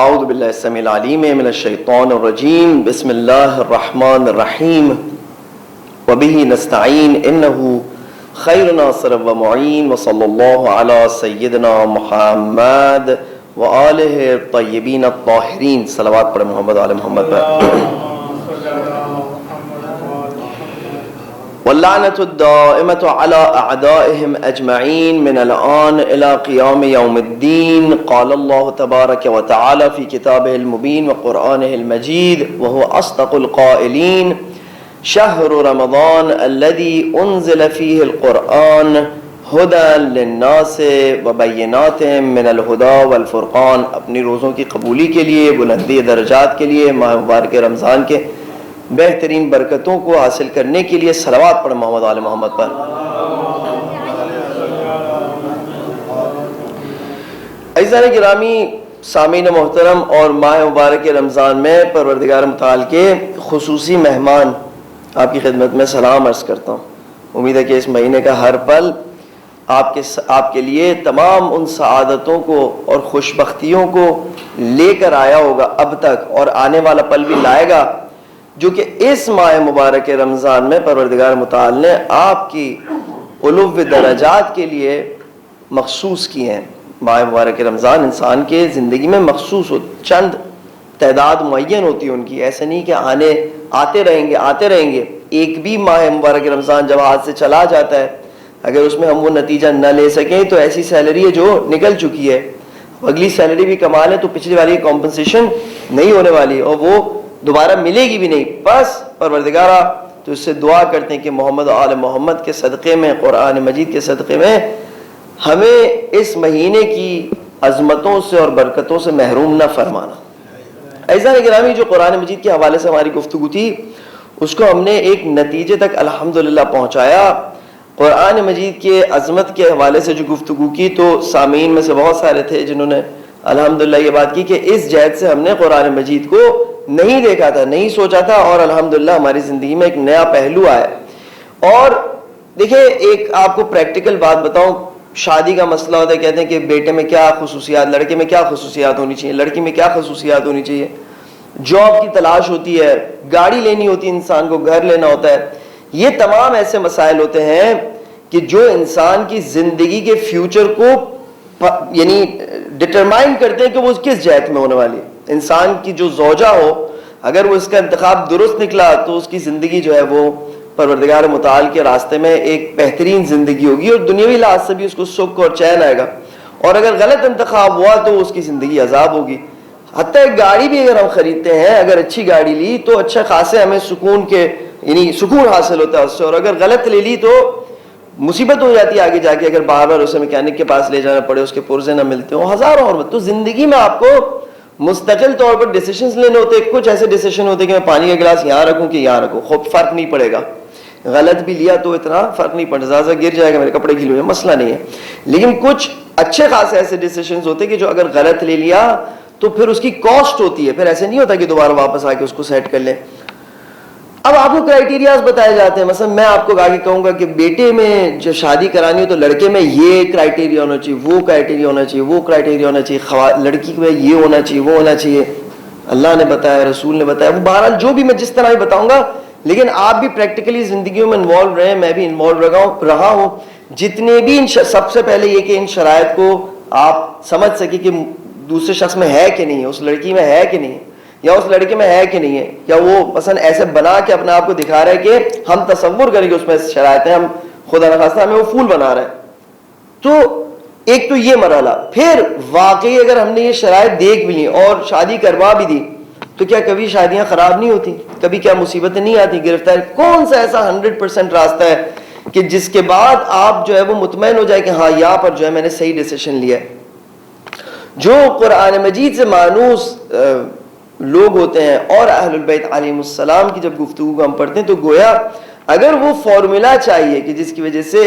اعوذ باللہ السمیع العلیم من الشیطان الرجیم بسم اللہ الرحمن الرحیم وبہ نستعین انہ خیر ناصر و معین وصلی اللہ علی سیدنا محمد وآلہ الطیبین الطاہرین. صلوات پڑھ محمد و آل محمد پر. واللعنة الدائمة على أعدائهم أجمعين من الآن إلى قيام يوم الدين. قال الله تبارك وتعالى في كتابه المبين وقرآنه المجيد وهو أصدق القائلين شهر رمضان الذي أنزل فيه القرآن هدى للناس وبينات من الهدى والفرقان. اپنی روزوں کی قبولی کے لیے، بلندی درجات کے لیے، ماہ مبارک رمضان کے بہترین برکتوں کو حاصل کرنے کے لیے صلوات پڑھ محمد آل محمد پر. عزیزان گرامی، سامعین محترم، اور ماہ مبارک رمضان میں پروردگار متعال کے خصوصی مہمان آپ کی خدمت میں سلام عرض کرتا ہوں. امید ہے کہ اس مہینے کا ہر پل آپ کے لیے تمام ان سعادتوں کو اور خوشبختیوں کو لے کر آیا ہوگا اب تک، اور آنے والا پل بھی لائے گا، جو کہ اس ماہ مبارک رمضان میں پروردگار متعال نے آپ کی علو درجات کے لیے مخصوص کیے ہیں. ماہ مبارک رمضان انسان کے زندگی میں مخصوص چند تعداد معین ہوتی ہے ان کی. ایسا نہیں کہ آتے رہیں گے. ایک بھی ماہ مبارک رمضان جب ہاتھ سے چلا جاتا ہے، اگر اس میں ہم وہ نتیجہ نہ لے سکیں تو ایسی سیلری ہے جو نکل چکی ہے، اگلی سیلری بھی کما لیں تو پچھلی والی کمپنسیشن نہیں ہونے والی اور وہ دوبارہ ملے گی بھی نہیں. بس پروردگارہ تو اس سے دعا کرتے ہیں کہ محمد و آل محمد کے صدقے میں، قرآن مجید کے صدقے میں ہمیں اس مہینے کی عظمتوں سے اور برکتوں سے محروم نہ فرمانا. عزیزان گرامی، جو قرآن مجید کے حوالے سے ہماری گفتگو تھی اس کو ہم نے ایک نتیجے تک الحمدللہ پہنچایا. قرآن مجید کے عظمت کے حوالے سے جو گفتگو کی تو سامعین میں سے بہت سارے تھے جنہوں نے الحمدللہ یہ بات کی کہ اس جہت سے ہم نے قرآن مجید کو نہیں دیکھا تھا، نہیں سوچا تھا، اور الحمدللہ ہماری زندگی میں ایک نیا پہلو آیا. اور دیکھیں، ایک آپ کو پریکٹیکل بات بتاؤں، شادی کا مسئلہ ہوتا ہے، کہتے ہیں کہ بیٹے میں کیا خصوصیات، لڑکے میں کیا خصوصیات ہونی چاہیے، لڑکی میں کیا خصوصیات ہونی چاہیے. جاب کی تلاش ہوتی ہے، گاڑی لینی ہوتی ہے، انسان کو گھر لینا ہوتا ہے. یہ تمام ایسے مسائل ہوتے ہیں کہ جو انسان کی زندگی کے فیوچر کو یعنی ڈٹرمائن کرتے ہیں کہ وہ کس جہت میں ہونے والی ہے. انسان کی جو زوجہ ہو، اگر وہ اس کا انتخاب درست نکلا تو اس کی زندگی جو ہے وہ پروردگار متعال کے راستے میں ایک بہترین زندگی ہوگی اور دنیاوی لحاظ سے بھی اس کو سکھ اور چین آئے گا. اور اگر غلط انتخاب ہوا تو اس کی زندگی عذاب ہوگی. حتیٰ ایک گاڑی بھی اگر ہم خریدتے ہیں، اگر اچھی گاڑی لی تو اچھا خاصے ہمیں سکون حاصل ہوتا ہے اس سے، اور اگر غلط لے لی تو مصیبت ہو جاتی ہے آگے جا کے. اگر بار بار اسے میکینک کے پاس لے جانا پڑے، اس کے پرزے نہ ملتے ہوں، ہزاروں اور تو زندگی میں آپ کو مستقل طور پر ڈیسیشنز لینے ہوتے ہیں. کچھ ایسے ڈیسیشن ہوتے ہیں کہ میں پانی کا گلاس یہاں رکھوں کہ یہاں رکھوں، خوب فرق نہیں پڑے گا. غلط بھی لیا تو اتنا فرق نہیں پڑتا، زیادہ گر جائے گا، میرے کپڑے گیلے ہوئے، مسئلہ نہیں ہے. لیکن کچھ اچھے خاصے ایسے ڈیسیشنز ہوتے ہیں کہ جو اگر غلط لے لیا تو پھر اس کی کاسٹ ہوتی ہے، پھر ایسے نہیں ہوتا کہ دوبارہ واپس آ کے اس کو سیٹ کر لیں. اب آپ کو کرائیٹیریاز بتائے جاتے ہیں. مثلا میں آپ کو آگے کہوں گا کہ بیٹے میں جو شادی کرانی ہو تو لڑکے میں یہ کرائیٹیریا ہونا چاہیے، وہ کرائیٹیریا ہونا چاہیے، وہ کرائیٹیریا ہونا چاہیے، لڑکی میں یہ ہونا چاہیے، وہ ہونا چاہیے. اللہ نے بتایا، رسول نے بتایا، وہ بہرحال جو بھی میں جس طرح ہی بتاؤں گا. لیکن آپ بھی پریکٹیکلی زندگیوں میں انوالو رہے ہیں، میں بھی انوالو رہا ہوں. جتنے بھی سب سے پہلے یہ کہ ان شرائط کو آپ سمجھ سکیں کہ دوسرے شخص میں ہے کہ نہیں ہے، اس لڑکی میں ہے کہ نہیں ہے، یا اس لڑکے میں ہے کہ نہیں ہے، یا وہ مثلا ایسے بنا کے اپنے آپ کو دکھا رہا ہے کہ ہم تصور کریں کہ اس میں شرائط ہیں، ہم خدا نخواستہ ہمیں وہ پھول بنا رہا ہے. تو ایک تو یہ مرحلہ. پھر واقعی اگر ہم نے یہ شرائط دیکھ بھی لی اور شادی کروا بھی دی تو کیا کبھی شادیاں خراب نہیں ہوتی؟ کبھی کیا مصیبتیں نہیں آتی؟ گرفتار کون سا ایسا 100% راستہ ہے کہ جس کے بعد آپ جو ہے وہ مطمئن ہو جائے کہ ہاں یہاں پر جو ہے میں نے صحیح ڈیسیشن لیا ہے. جو قرآن مجید سے مانوس لوگ ہوتے ہیں اور اہل البیت علیہم السلام کی جب گفتگو کو ہم پڑھتے ہیں تو گویا اگر وہ فارمولا چاہیے کہ جس کی وجہ سے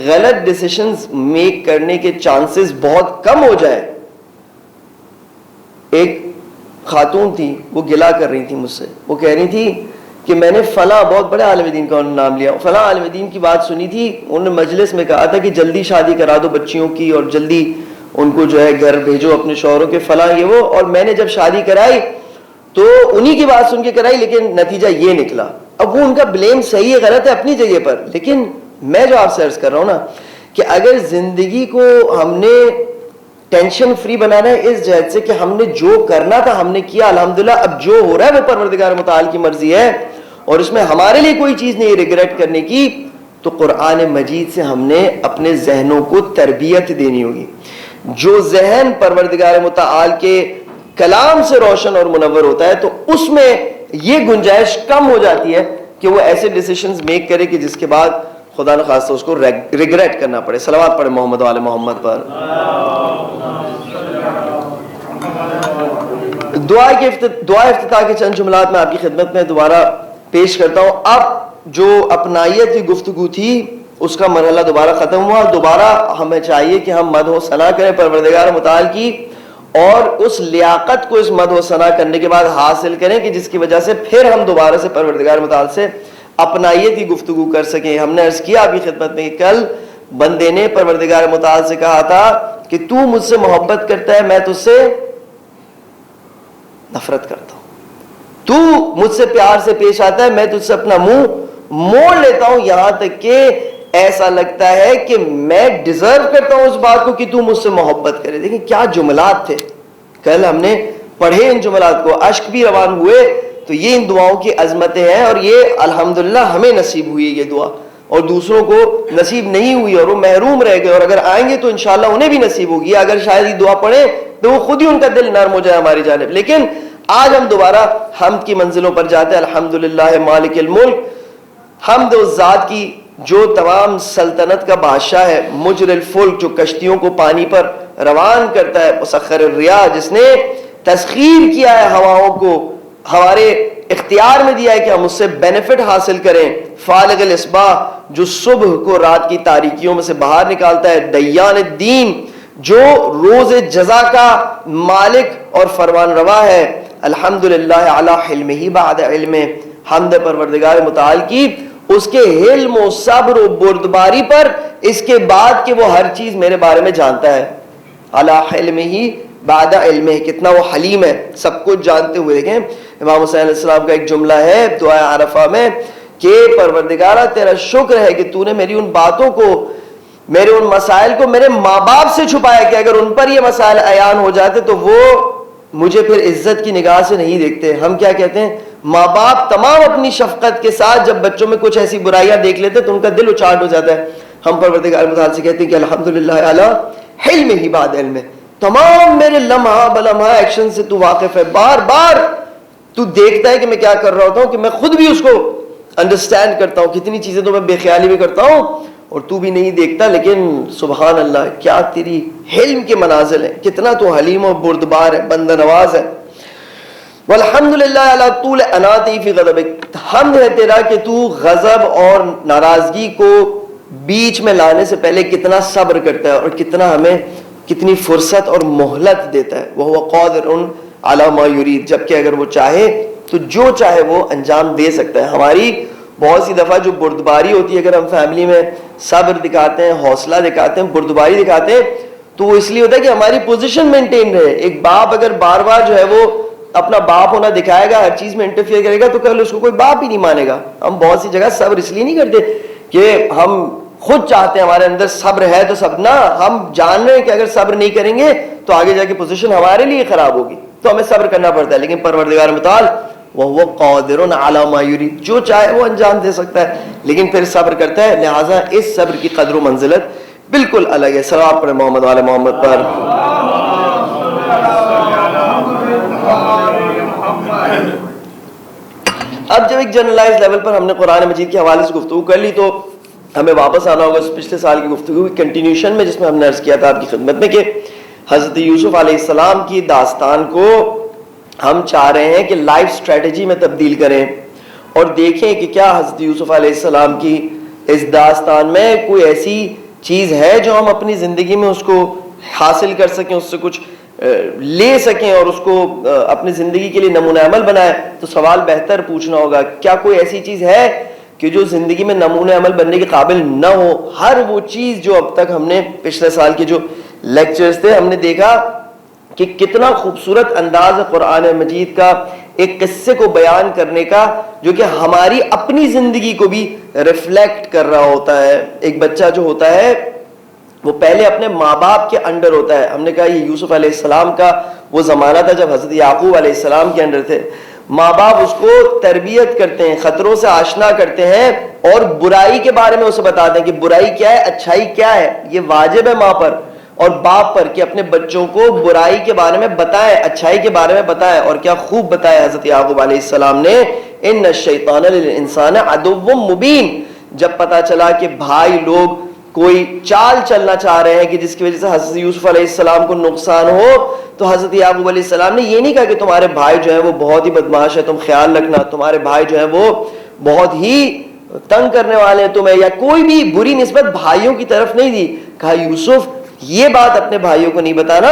غلط ڈیسیشنز میک کرنے کے چانسز بہت کم ہو جائے. ایک خاتون تھی، وہ گلا کر رہی تھی مجھ سے، وہ کہہ رہی تھی کہ میں نے فلاں بہت بڑے عالم دین کا نام لیا، فلاں عالم دین کی بات سنی تھی، انہوں نے مجلس میں کہا تھا کہ جلدی شادی کرا دو بچیوں کی اور جلدی ان کو جو ہے گھر بھیجو اپنے شوہروں کے فلاں یہ وہ, اور میں نے جب شادی کرائی تو انہی کی بات سن کے کرائی, لیکن نتیجہ یہ نکلا. اب وہ ان کا بلیم صحیح ہے غلط ہے اپنی جگہ پر, لیکن میں جو آپ سے عرض کر رہا ہوں نا کہ اگر زندگی کو ہم نے ٹینشن فری بنانا ہے اس جہت سے کہ ہم نے جو کرنا تھا ہم نے کیا الحمدللہ, اب جو ہو رہا ہے وہ پروردگار متعال کی مرضی ہے اور اس میں ہمارے لیے کوئی چیز نہیں ریگریٹ کرنے کی, تو قرآن مجید سے ہم نے اپنے ذہنوں کو تربیت دینی ہوگی. جو ذہن پروردگار متعال کے کلام سے روشن اور منور ہوتا ہے تو اس میں یہ گنجائش کم ہو جاتی ہے کہ وہ ایسے ڈیسیشنز میک کرے کہ جس کے بعد خدا نخواستہ اس کو ریگریٹ کرنا پڑے. صلوات پڑھے محمد و آل محمد پر. دعا افتتاح کے چند جملات میں آپ کی خدمت میں دوبارہ پیش کرتا ہوں. اب جو اپنائیت کی گفتگو تھی اس کا مرحلہ دوبارہ ختم ہوا. دوبارہ ہمیں چاہیے کہ ہم مدح و ثنا کریں پروردگار متعال کی, اور اس لیاقت کو اس مدح و ثنا کرنے کے بعد حاصل کریں کہ جس کی وجہ سے پھر ہم دوبارہ سے پروردگار متعال سے اپنائیت کی گفتگو کر سکیں. ہم نے عرض کیا آپ کی خدمت میں کہ کل بندے نے پروردگار متعال سے کہا تھا کہ تو مجھ سے محبت کرتا ہے, میں تجھ سے نفرت کرتا ہوں. تو مجھ سے پیار سے پیش آتا ہے, میں تجھ سے اپنا منہ موڑ لیتا ہوں, یہاں تک کہ ایسا لگتا ہے کہ میں ڈیزرو کرتا ہوں اس بات کو کہ تو مجھ سے محبت کرے. دیکھیں کیا جملات تھے, کل ہم نے پڑھے ان جملات کو, اشک بھی روان ہوئے. تو یہ ان دعاؤں کی عظمتیں ہیں, اور یہ الحمدللہ ہمیں نصیب ہوئی یہ دعا, اور دوسروں کو نصیب نہیں ہوئی اور وہ محروم رہ گئے, اور اگر آئیں گے تو انشاءاللہ انہیں بھی نصیب ہوگی. اگر شاید یہ دعا پڑھیں تو وہ خود ہی ان کا دل نرم ہو جائے ہماری جانب. لیکن آج ہم دوبارہ حمد کی منزلوں پر جاتے ہیں. الحمدللہ مالک الملک, حمد اس ذات کی جو تمام سلطنت کا بادشاہ ہے, مجر الفلک جو کشتیوں کو پانی پر روان کرتا ہے, مسخر الریاح جس نے تسخیر کیا ہے ہواؤں کو, ہمارے اختیار میں دیا ہے کہ ہم اس سے بینیفٹ حاصل کریں, فالق الاصباح جو صبح کو رات کی تاریکیوں میں سے باہر نکالتا ہے, دیان الدین جو روز جزا کا مالک اور فرمان روا ہے. الحمدللہ علی حلمہ بعد علم, حمد پروردگار متعال کی اس کے حلم و صبر و بردباری پر, اس کے بعد کہ وہ ہر چیز میرے بارے میں جانتا ہے. علی حلمہ بعد علم, کتنا وہ حلیم ہے سب کچھ جانتے ہوئے. دیکھیں امام حسین علیہ السلام کا ایک جملہ ہے دعائے عرفہ میں کہ پروردگارہ تیرا شکر ہے کہ تو نے میری ان باتوں کو, میرے ان مسائل کو میرے ماں باپ سے چھپایا کہ اگر ان پر یہ مسائل عیان ہو جاتے تو وہ مجھے پھر عزت کی نگاہ سے نہیں دیکھتے. ہم کیا کہتے ہیں, ماں باپ تمام اپنی شفقت کے ساتھ جب بچوں میں کچھ ایسی برائیاں دیکھ لیتے تو ان کا دل اچاٹ ہو جاتا ہے. ہم پروردگار متعال سے کہتے ہیں کہ الحمدللہ علی حلمہ بعد علم, تمام میرے لمحہ بلمحہ ایکشن سے تو واقف ہے, بار بار تو دیکھتا ہے کہ میں کیا کر رہا ہوتا ہوں, کہ میں خود بھی اس کو انڈرسٹینڈ کرتا ہوں, کتنی چیزیں تو میں بے خیالی میں کرتا ہوں اور تو بھی نہیں دیکھتا. لیکن سبحان اللہ کیا تیری حلم کے منازل ہیں, کتنا تو حلیم و بردبار ہے, بندہ نواز ہے. والحمدللہ علی طول اناتی فی غضبک, حمد ہے تیرا کہ تو غضب اور ناراضگی کو بیچ میں لانے سے پہلے کتنا صبر کرتا ہے اور کتنا ہمیں کتنی فرصت اور مہلت دیتا ہے. وہو قادر علی ما یرید, جبکہ اگر وہ چاہے تو جو چاہے وہ انجام دے سکتا ہے. ہماری بہت سی دفعہ جو بردباری ہوتی ہے, اگر ہم فیملی میں صبر دکھاتے ہیں, حوصلہ دکھاتے ہیں, بردباری دکھاتے ہیں, تو وہ اس لیے ہوتا ہے کہ ہماری پوزیشن مینٹین رہے. ایک باپ اگر بار بار جو ہے وہ اپنا باپ ہونا دکھائے گا, ہر چیز میں انٹرفیئر کرے گا, تو کل اس کو کوئی باپ ہی نہیں مانے گا. ہم بہت سی جگہ صبر اس لیے نہیں کرتے کہ ہم خود چاہتے ہیں ہمارے اندر صبر ہے تو سب نہ, ہم جان رہے ہیں کہ اگر صبر نہیں کریں گے تو آگے جا کے پوزیشن ہمارے لیے خراب ہوگی, تو ہمیں صبر کرنا پڑتا ہے. لیکن پروردگار متعال وہ قادر علی ما یرید, جو چاہے وہ انجام دے سکتا ہے, لیکن پھر صبر کرتا ہے. لہٰذا اس صبر کی قدر و منزلت بالکل الگ ہے. صلوات پڑھیں محمد و آل محمد پر. اب جب ایک جنرلائز لیول پر ہم نے قرآن مجید کے حوالے سے گفتگو کر لی, تو ہمیں واپس آنا ہوگا اس پچھلے سال کی گفتگو کی کنٹینیوشن میں, جس میں ہم نے عرض کیا تھا آپ کی خدمت میں کہ حضرت یوسف علیہ السلام کی داستان کو ہم چاہ رہے ہیں کہ لائف اسٹریٹجی میں تبدیل کریں اور دیکھیں کہ کیا حضرت یوسف علیہ السلام کی اس داستان میں کوئی ایسی چیز ہے جو ہم اپنی زندگی میں اس کو حاصل کر سکیں, اس سے کچھ لے سکیں اور اس کو اپنی زندگی کے لیے نمونہ عمل بنائیں. تو سوال بہتر پوچھنا ہوگا, کیا کوئی ایسی چیز ہے کہ جو زندگی میں نمونہ عمل بننے کے قابل نہ ہو؟ ہر وہ چیز جو اب تک ہم نے پچھلے سال کے جو لیکچرز تھے ہم نے دیکھا کہ کتنا خوبصورت انداز ہے قرآن مجید کا ایک قصے کو بیان کرنے کا جو کہ ہماری اپنی زندگی کو بھی ریفلیکٹ کر رہا ہوتا ہے. ایک بچہ جو ہوتا ہے وہ پہلے اپنے ماں باپ کے انڈر ہوتا ہے. ہم نے کہا یہ یوسف علیہ السلام کا وہ زمانہ تھا جب حضرت یعقوب علیہ السلام کے انڈر تھے. ماں باپ اس کو تربیت کرتے ہیں, خطروں سے آشنا کرتے ہیں اور برائی کے بارے میں اسے بتاتے ہیں کہ برائی کیا ہے, اچھائی کیا ہے. یہ واجب ہے ماں پر اور باپ پر کہ اپنے بچوں کو برائی کے بارے میں بتائیں, اچھائی کے بارے میں بتائیں. اور کیا خوب بتایا حضرت یعقوب علیہ السلام نے, ان الشیطان للانسان عدو مبین. جب پتا چلا کہ بھائی لوگ کوئی چال چلنا چاہ رہے ہیں کہ جس کی وجہ سے حضرت یوسف علیہ السلام کو نقصان ہو, تو حضرت یعقوب علیہ السلام نے یہ نہیں کہا کہ تمہارے بھائی جو ہے وہ بہت ہی بدماش ہے, تم خیال رکھنا, تمہارے بھائی جو ہے وہ بہت ہی تنگ کرنے والے ہیں تمہیں, یا کوئی بھی بری نسبت بھائیوں کی طرف نہیں دی. کہا یوسف یہ بات اپنے بھائیوں کو نہیں بتانا,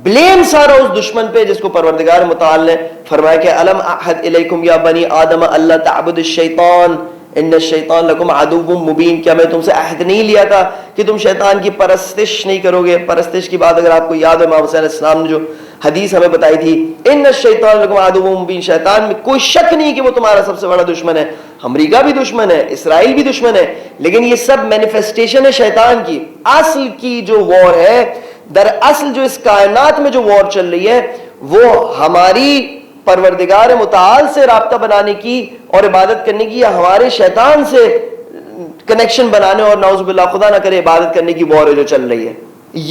بلیم سارا اس دشمن پہ جس کو پروردگار متعال نے فرمایا کہ الم اعہد الیکم یا بنی آدم اللہ تعبدوا الشیطان ان الشیطان لکم عدو مبین. کیا میں تم سے عہد نہیں لیا تھا کہ تم شیطان کی پرستش نہیں کرو گے. پرستش کی بات اگر آپ کو یاد ہے, امام حسین علیہ السلام نے جو حدیث ہمیں بتائی تھی, ان الشیطان لکم عدو مبین, شیطان میں کوئی شک نہیں کہ وہ تمہارا سب سے بڑا دشمن ہے. امریکہ بھی دشمن ہے, اسرائیل بھی دشمن ہے, لیکن یہ سب مینیفیسٹیشن ہے شیطان کی. اصل کی جو وار ہے, در اصل جو اس کائنات میں جو وار چل رہی ہے, وہ ہماری پروردگار متعال سے رابطہ بنانے کی اور عبادت کرنے کی, یا ہمارے شیطان سے کنیکشن بنانے اور نعوذ باللہ خدا نہ کرے عبادت کرنے کی وار جو چل رہی ہے.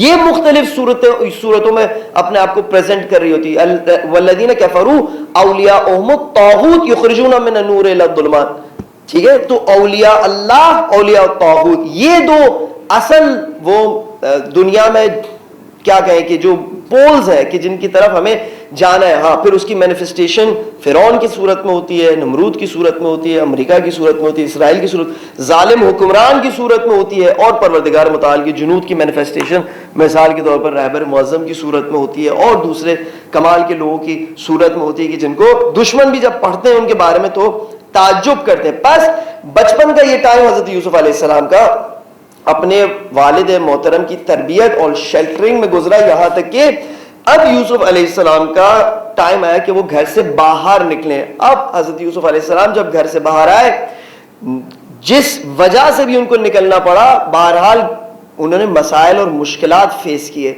یہ مختلف صورتوں میں اپنے آپ کو پریزنٹ کر رہی ہوتی ہے. والذین کفروا اولیاءهم الطاغوت یخرجون من النور الی الظلمات. ٹھیک ہے, تو اولیاء اللہ, اولیاء الطاغوت, یہ دو اصل وہ دنیا میں کیا کہیں کہ جو پولز ہے کہ جن کی طرف ہمیں جانا ہے. ہاں, پھر اس کی مینیفیسٹیشن فرعون کی صورت میں ہوتی ہے, نمرود کی صورت میں ہوتی ہے, امریکہ کی صورت میں ہوتی ہے, اسرائیل کی صورت, ظالم حکمران کی صورت میں ہوتی ہے, اور پروردگار متعال کی جنود کی مینیفیسٹیشن مثال کے طور پر رہبر معظم کی صورت میں ہوتی ہے, اور دوسرے کمال کے لوگوں کی صورت میں ہوتی ہے کہ جن کو دشمن بھی جب پڑھتے ہیں ان کے بارے میں تو تعجب کرتے ہیں. بس بچپن کا یہ ٹائم حضرت یوسف علیہ السلام کا اپنے والد محترم کی تربیت اور شیلٹرنگ میں گزرا, یہاں تک کہ اب یوسف علیہ السلام کا ٹائم آیا کہ وہ گھر سے باہر نکلیں. اب حضرت یوسف علیہ السلام جب گھر سے باہر آئے, جس وجہ سے بھی ان کو نکلنا پڑا, بہرحال انہوں نے مسائل اور مشکلات فیس کیے.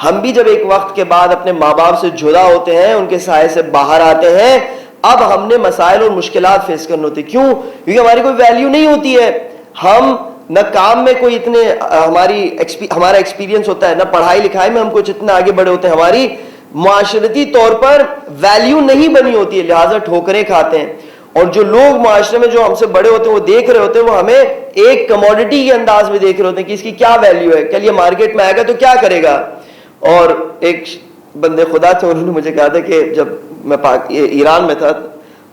ہم بھی جب ایک وقت کے بعد اپنے ماں باپ سے جدا ہوتے ہیں, ان کے سائے سے باہر آتے ہیں, اب ہم نے مسائل اور مشکلات فیس کرنے ہوتے. کیوں؟ کیونکہ ہماری کوئی ویلیو نہیں ہوتی ہے, ہم نہ کام میں کوئی اتنے ہمارا ایکسپیرینس ہوتا ہے, نہ پڑھائی لکھائی میں ہم کچھ اتنے آگے بڑے ہوتے ہیں, ہماری معاشرتی طور پر ویلیو نہیں بنی ہوتی ہے, لہٰذا ٹھوکریں کھاتے ہیں. اور جو لوگ معاشرے میں جو ہم سے بڑے ہوتے ہیں وہ دیکھ رہے ہوتے ہیں, وہ ہمیں ایک کموڈٹی کے انداز میں دیکھ رہے ہوتے ہیں کہ اس کی کیا ویلیو ہے, کل یہ مارکیٹ میں آئے گا تو کیا کرے گا. اور ایک بندے خدا تھے, انہوں نے مجھے کہا تھا کہ جب میں ایران میں تھا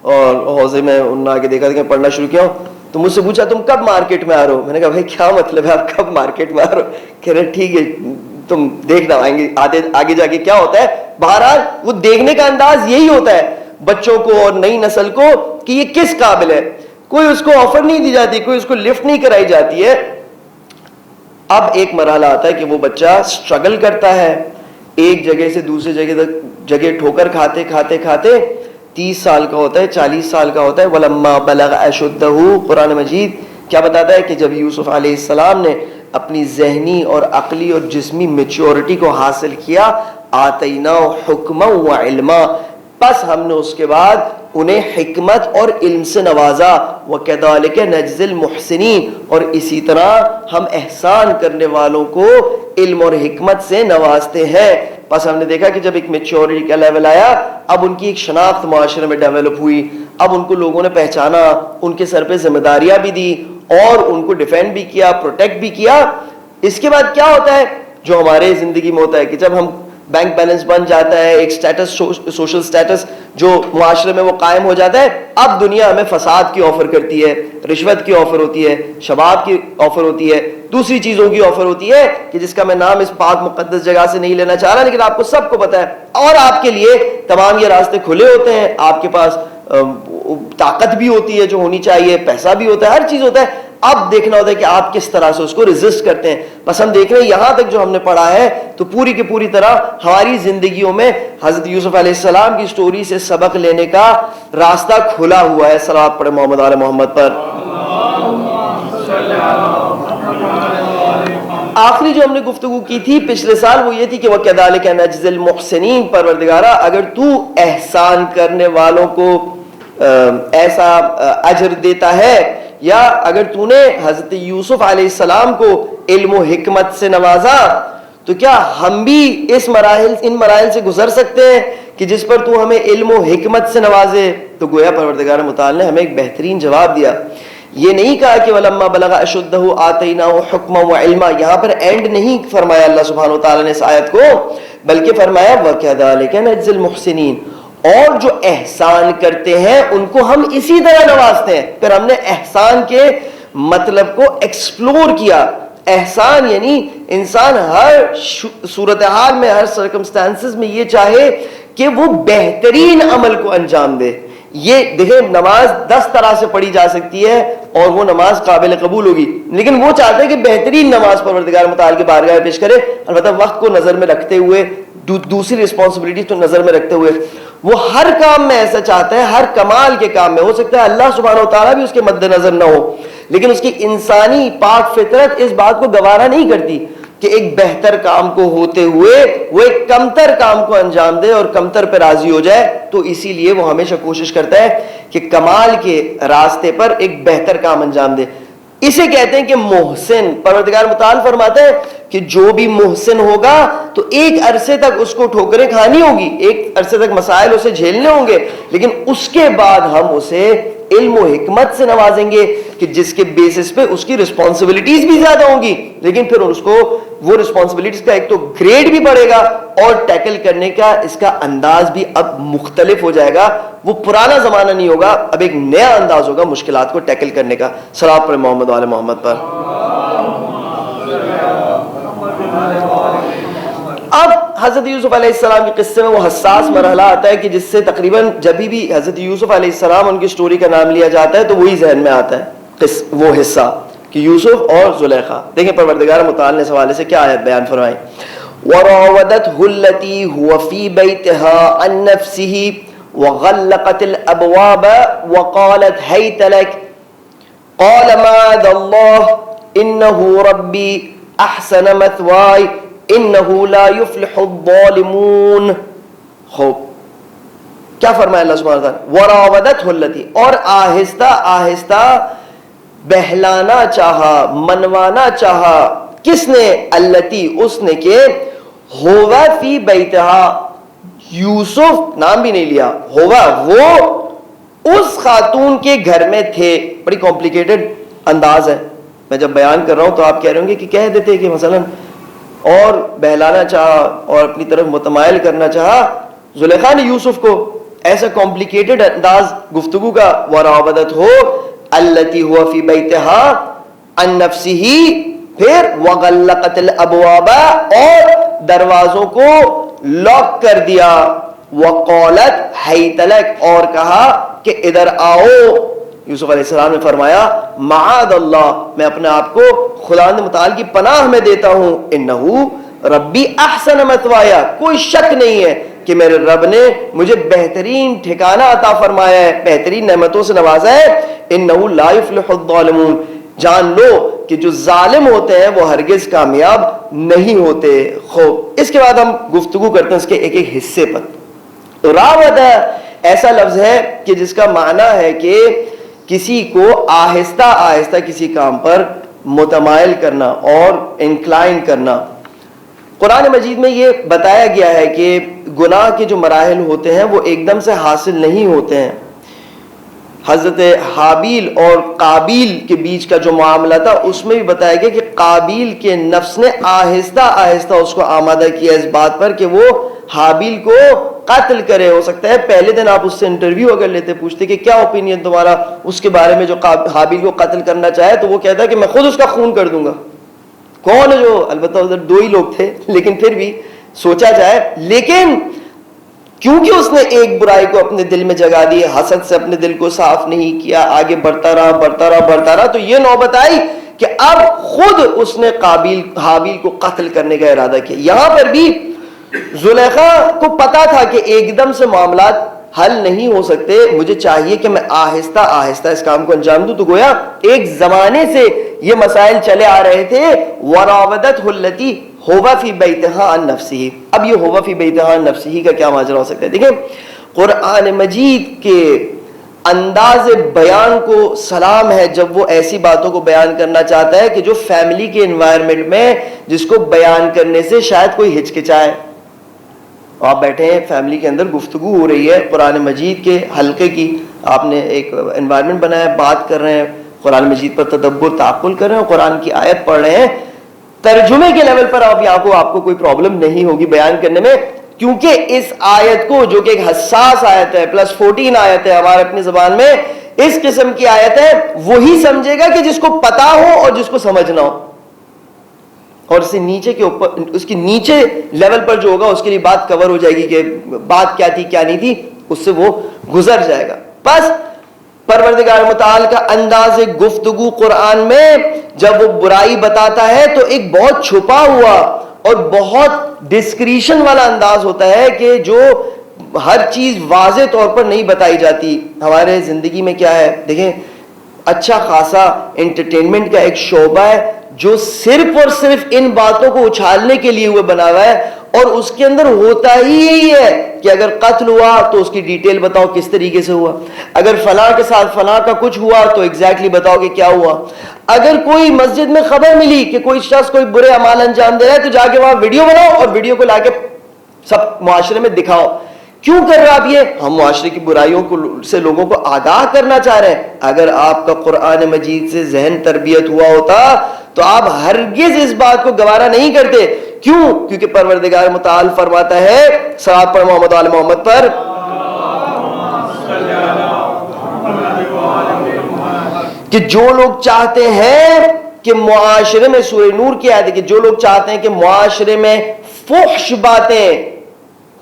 اور حوضے میں انہوں نے آگے دیکھا تھا کہ میں پڑھنا شروع کیا ہوں, تو مجھ سے پوچھا تم کب مارکیٹ میں آ رہے ہو. میں نے کہا بھائی کیا مطلب ہے آپ کب مارکیٹ میں آ رہے ہو. کہہ رہے ٹھیک ہے تم دیکھنا آئیں گے آگے جا کے کیا ہوتا ہے. بہرحال وہ دیکھنے کا انداز یہی ہوتا ہے بچوں کو اور نئی نسل کو کہ یہ کس قابل ہے. کوئی اس کو آفر نہیں دی جاتی, کوئی اس کو لفٹ نہیں کرائی جاتی ہے. اب ایک مرحلہ آتا ہے کہ وہ بچہ سٹرگل کرتا ہے, ایک جگہ سے دوسری جگہ ٹھوکر کھاتے کھاتے کھاتے 30 سال کا ہوتا ہے, 40 سال کا ہوتا ہے. وَلَمَّا بَلَغَ أَشُدَّهُ, قرآن مجید کیا بتاتا ہے کہ جب یوسف علیہ السلام نے اپنی ذہنی اور عقلی اور جسمی میچورٹی کو حاصل کیا, آتَيْنَاهُ حُكْمًا وَعِلْمًا, پس ہم نے اس کے بعد انہیں حکمت اور علم سے نوازا. وَكَذَلِكَ نَجْزِي الْمُحْسِنِينَ, اور اسی طرح ہم احسان کرنے والوں کو علم اور حکمت سے نوازتے ہیں. بس ہم نے دیکھا کہ جب ایک میچورٹی کا لیول آیا, اب ان کی ایک شناخت معاشرے میں ڈیولپ ہوئی, اب ان کو لوگوں نے پہچانا, ان کے سر پہ ذمہ داریاں بھی دی اور ان کو ڈیفینڈ بھی کیا, پروٹیکٹ بھی کیا. اس کے بعد کیا ہوتا ہے جو ہمارے زندگی میں ہوتا ہے کہ جب ہم بینک بیلنس بن جاتا ہے, ایک سٹیٹس, سوشل سٹیٹس جو معاشرے میں وہ قائم ہو جاتا ہے, اب دنیا ہمیں فساد کی آفر کرتی ہے, رشوت کی آفر ہوتی ہے, شباب کی آفر ہوتی ہے, دوسری چیزوں کی آفر ہوتی ہے کہ جس کا میں نام اس پاک مقدس جگہ سے نہیں لینا چاہ رہا, لیکن آپ کو سب کو پتا ہے. اور آپ کے لیے تمام یہ راستے کھلے ہوتے ہیں, آپ کے پاس طاقت بھی ہوتی ہے جو ہونی چاہیے, پیسہ بھی ہوتا ہے, ہر چیز ہوتا ہے. اب دیکھنا ہوتا ہے کہ آپ کس طرح سے اس کو ریزسٹ کرتے ہیں. بس ہم دیکھ رہے ہیں یہاں تک جو ہم نے پڑھا ہے تو پوری کی پوری طرح ہماری زندگیوں میں حضرت یوسف علیہ السلام کی سٹوری سے سبق لینے کا راستہ کھلا ہوا ہے. صلوات پڑھے محمد آل محمد پر. آخری جو ہم نے گفتگو کی تھی پچھلے سال وہ یہ تھی کہ وَكَذَلِكَ نَجْزِي الْمُحْسِنِينَ, پروردگارہ اگر تو احسان کرنے والوں کو ایسا اجر دیتا ہے, یا اگر تو نے حضرت یوسف علیہ السلام کو علم و حکمت سے نوازا تو کیا ہم بھی ان مراحل سے گزر سکتے ہیں کہ جس پر تو ہمیں علم و حکمت سے نوازے. تو گویا پروردگار متعال نے ہمیں ایک بہترین جواب دیا. یہ نہیں کہا کہ وَلَمَّا بَلَغَ أَشُدَّهُ آتَيْنَاهُ حُكْمًا وَعِلْمًا, یہاں پر اینڈ نہیں فرمایا اللہ سبحانہ وتعالی نے اس آیت کو, بلکہ فرمایا وَكَذَلِكَ نَجْزِي الْمُحْسِنِينَ, اور جو احسان کرتے ہیں ان کو ہم اسی طرح نوازتے ہیں. پھر ہم نے احسان کے مطلب کو ایکسپلور کیا. احسان یعنی انسان ہر صورتحال میں, ہر سرکمسٹانسز میں یہ چاہے کہ وہ بہترین عمل کو انجام دے. یہ دیکھیں نماز 10 طرح سے پڑھی جا سکتی ہے اور وہ نماز قابل قبول ہوگی, لیکن وہ چاہتے ہیں کہ بہترین نماز پروردگار متعال کی بارگاہ میں پیش کرے, البتہ وقت کو نظر میں رکھتے ہوئے, دوسری رسپانسبلٹیز تو نظر میں رکھتے ہوئے. وہ ہر کام میں ایسا چاہتا ہے, ہر کمال کے کام میں. ہو سکتا ہے اللہ سبحانہ وتعالیٰ بھی اس کے مد نظر نہ ہو, لیکن اس کی انسانی پاک فطرت اس بات کو گوارا نہیں کرتی کہ ایک بہتر کام کو ہوتے ہوئے وہ ایک کمتر کام کو انجام دے اور کمتر پہ راضی ہو جائے. تو اسی لیے وہ ہمیشہ کوشش کرتا ہے کہ کمال کے راستے پر ایک بہتر کام انجام دے. اسے کہتے ہیں کہ محسن. پروردگار متعال فرماتا ہے کہ جو بھی محسن ہوگا تو ایک عرصے تک اس کو ٹھوکریں کھانی ہوگی, ایک عرصے تک مسائل اسے جھیلنے ہوں گے, لیکن اس کے بعد ہم اسے علم و حکمت سے نوازیں گے کہ جس کے بیسس پہ اس کی رسپانسبلٹیز بھی زیادہ ہوں گی, لیکن پھر اس کو وہ رسپانسبلٹیز کا ایک تو گریڈ بھی بڑھے گا اور ٹیکل کرنے کا اس کا انداز بھی اب مختلف ہو جائے گا. وہ پرانا زمانہ نہیں ہوگا, اب ایک نیا انداز ہوگا مشکلات کو ٹیکل کرنے کا. صلوات پر محمد وعلی محمد پر. اب حضرت یوسف علیہ السلام کے قصے میں وہ حساس مرحلہ آتا ہے کہ جس سے تقریباً جب بھی حضرت یوسف علیہ السلام ان کی سٹوری کا نام لیا جاتا ہے تو وہی ذہن میں آتا ہے وہ حصہ کہ یوسف اور زلیخا. دیکھیں پروردگار متعال نے اس حوالے سے کیا آیت بیان فرمائی. وَرَاوَدَتْهُ الَّتِي هُوَ فِي بَيْتِهَا عَن نَّفْسِهِ وَغَلَّقَتِ الْأَبْوَابَ وَقَالَتْ هَيْتَ لَكَ قَالَ مَعَاذَ اللَّهِ إِنَّهُ رَبِّي أَحْسَنَ مَثْوَايَ إِنَّهُ لَا يُفْلِحُ الظَّالِمُونَ. خوب کیا فرمایا اللہ سبحانہ وتعالی, وَرَاوَدَتْهُ الَّتِي, اور آہستہ آہستہ بہلانا چاہا, منوانا چاہا. کس نے؟ التی, اس نے, کہ ہوا فی بیتہا, یوسف نام بھی نہیں لیا, ہوا وہ اس خاتون کے گھر میں تھے. بڑی کمپلیکیٹڈ انداز ہے, میں جب بیان کر رہا ہوں تو آپ کہہ رہے ہوں گے کہ کہہ دیتے کہ مثلا اور بہلانا چاہا اور اپنی طرف متمائل کرنا چاہا زلیخا نے یوسف کو. ایسا کمپلیکیٹڈ انداز گفتگو کا. وراودت ہو التی ہوا فی بیتہا عن نفسہ, پھر وغلقت الابواب, اور دروازوں کو لاک کر دیا. وقالت حیت لک, اور کہا کہ ادھر آؤ. یوسف علیہ السلام نے فرمایا معاذ اللہ, میں اپنے آپ کو خداوند متعال کی پناہ میں دیتا ہوں. انہو ربی احسن مثوایا, کوئی شک نہیں ہے کہ میرے رب نے مجھے بہترین ٹھکانہ عطا فرمایا ہے, بہترین نعمتوں سے نوازا ہے. انہو لا یفلح الظالمون, جان لو کہ جو ظالم ہوتے ہیں وہ ہرگز کامیاب نہیں ہوتے. خوب اس کے بعد ہم گفتگو کرتے ہیں اس کے ایک ایک حصے پر. راود ایسا لفظ ہے کہ جس کا معنی ہے کہ کسی کو آہستہ آہستہ کسی کام پر متمائل کرنا اور انکلائن کرنا. قرآن مجید میں یہ بتایا گیا ہے کہ گناہ کے جو مراحل ہوتے ہیں وہ ایک دم سے حاصل نہیں ہوتے ہیں. حضرت حابیل اور قابیل کے بیچ کا جو معاملہ تھا اس میں بھی بتایا گیا کہ قابیل کے نفس نے آہستہ آہستہ اس کو آمادہ کیا اس بات پر کہ وہ حابیل کو قتل کرے. ہو سکتا ہے پہلے دن آپ اس سے انٹرویو اگر لیتے, پوچھتے کہ کیا اوپینین تمہارا اس کے بارے میں جو حابیل کو قتل کرنا چاہے, تو وہ کہتا ہے کہ میں خود اس کا خون کر دوں گا. کون ہے جو, البتہ ادھر 2 ہی لوگ تھے لیکن پھر بھی سوچا جائے. لیکن کیونکہ اس نے ایک برائی کو اپنے دل میں جگا دی، حسد سے اپنے دل کو صاف نہیں کیا، آگے بڑھتا رہا تو یہ نوبت آئی کہ اب خود اس نے حابیل کو قتل کرنے کا ارادہ کیا۔ یہاں پر بھی زلیخا کو پتا تھا کہ ایک دم سے معاملات حل نہیں ہو سکتے، مجھے چاہیے کہ میں آہستہ آہستہ اس کام کو انجام دوں۔ تو گویا ایک زمانے سے یہ مسائل چلے آ رہے تھے۔ وراودتہ التی ہوا فی بیتہا عن نفسہ، اب یہ ہوا فی بیتہا عن نفسہ کا کیا ماجرا ہو سکتا ہے؟ دیکھیں قرآن مجید کے انداز بیان کو سلام ہے جب وہ ایسی باتوں کو بیان کرنا چاہتا ہے کہ جو فیملی کے انوائرمنٹ میں جس کو بیان کرنے سے شاید کوئی ہچکچائے۔ آپ بیٹھے ہیں فیملی کے اندر، گفتگو ہو رہی ہے قرآن مجید کے حلقے کی، آپ نے ایک انوائرمنٹ بنایا، بات کر رہے ہیں قرآن مجید پر، تدبر تعقل کر رہے ہیں، قرآن کی آیت پڑھ رہے ہیں، ترجمے کے لیول پر آپ کو کوئی پرابلم نہیں ہوگی بیان کرنے میں، کیونکہ اس آیت کو جو کہ ایک حساس آیت ہے +14 آیت ہے ہمارے اپنی زبان میں، اس قسم کی آیت ہے، وہی سمجھے گا کہ جس کو پتا ہو اور جس کو سمجھنا ہو، اور اس سے نیچے کے اوپر، اس کی نیچے لیول پر جو ہوگا اس کے لیے بات کور ہو جائے گی کہ بات کیا تھی کیا نہیں تھی، اس سے وہ گزر جائے گا۔ بس پروردگار متعال کا انداز گفتگو قرآن میں جب وہ برائی بتاتا ہے تو ایک بہت چھپا ہوا اور بہت ڈسکریشن والا انداز ہوتا ہے کہ جو ہر چیز واضح طور پر نہیں بتائی جاتی۔ ہمارے زندگی میں کیا ہے، دیکھیں اچھا خاصا انٹرٹینمنٹ کا ایک شعبہ ہے جو صرف اور صرف ان باتوں کو اچھالنے کے لیے ہوئے بنا ہوا ہے، اور اس کے اندر ہوتا ہی یہی ہے کہ اگر قتل ہوا تو اس کی ڈیٹیل بتاؤ کس طریقے سے ہوا، اگر فلاں کے ساتھ فلاں کا کچھ ہوا تو ایگزیکٹلی بتاؤ کہ کیا ہوا، اگر کوئی مسجد میں خبر ملی کہ کوئی شخص کوئی برے اعمال انجام دے رہا ہے تو جا کے وہاں ویڈیو بناؤ اور ویڈیو کو لا کے سب معاشرے میں دکھاؤ۔ کیوں کر رہا آپ یہ؟ ہم معاشرے کی برائیوں سے لوگوں کو آگاہ کرنا چاہ رہے ہیں۔ اگر آپ کا قرآن مجید سے ذہن تربیت ہوا ہوتا تو آپ ہرگز اس بات کو گوارا نہیں کرتے۔ کیوں؟ کیونکہ پروردگار متعال فرماتا ہے، صلوات پڑھ محمد وعلی محمد پر، کہ جو لوگ چاہتے ہیں کہ معاشرے میں، سورہ نور کی آیت ہے کہ جو لوگ چاہتے ہیں کہ معاشرے میں فحش باتیں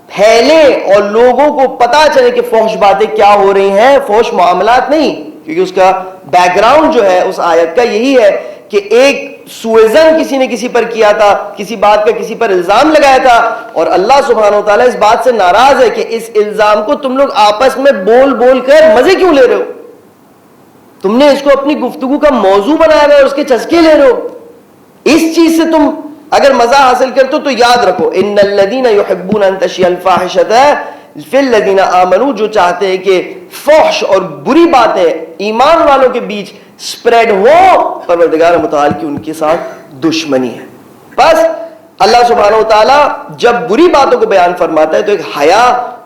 پھیلے اور لوگوں کو پتا چلے کہ فحش باتیں کیا ہو رہی ہیں، فحش معاملات نہیں، کیونکہ اس کا بیک گراؤنڈ جو ہے اس آیت کا یہی ہے کہ ایک سوئزن کسی نے کسی پر کیا تھا، کسی بات کا کسی پر الزام لگایا تھا، اور اللہ سبحانہ وتعالیٰ اس بات سے ناراض ہے کہ اس الزام کو تم لوگ آپس میں بول بول کر مزے کیوں لے رہے ہو، تم نے اس کو اپنی گفتگو کا موضوع بنایا ہوا ہے اور اس کے چسکے لے رہے ہو۔ اس چیز سے تم اگر مزہ حاصل کرتے ہو تو یاد رکھو، ان الذین یحبون ان تشیع الفاحشۃ فی الذین آمنوا، جو چاہتے ہیں کہ فحش اور بری باتیں ایمان والوں کے بیچ سپریڈ ہو، پروردگار متعال کی ان کے ساتھ دشمنی ہے۔ بس اللہ سبحانہ وتعالیٰ جب بری باتوں کو بیان فرماتا ہے تو ایک حیا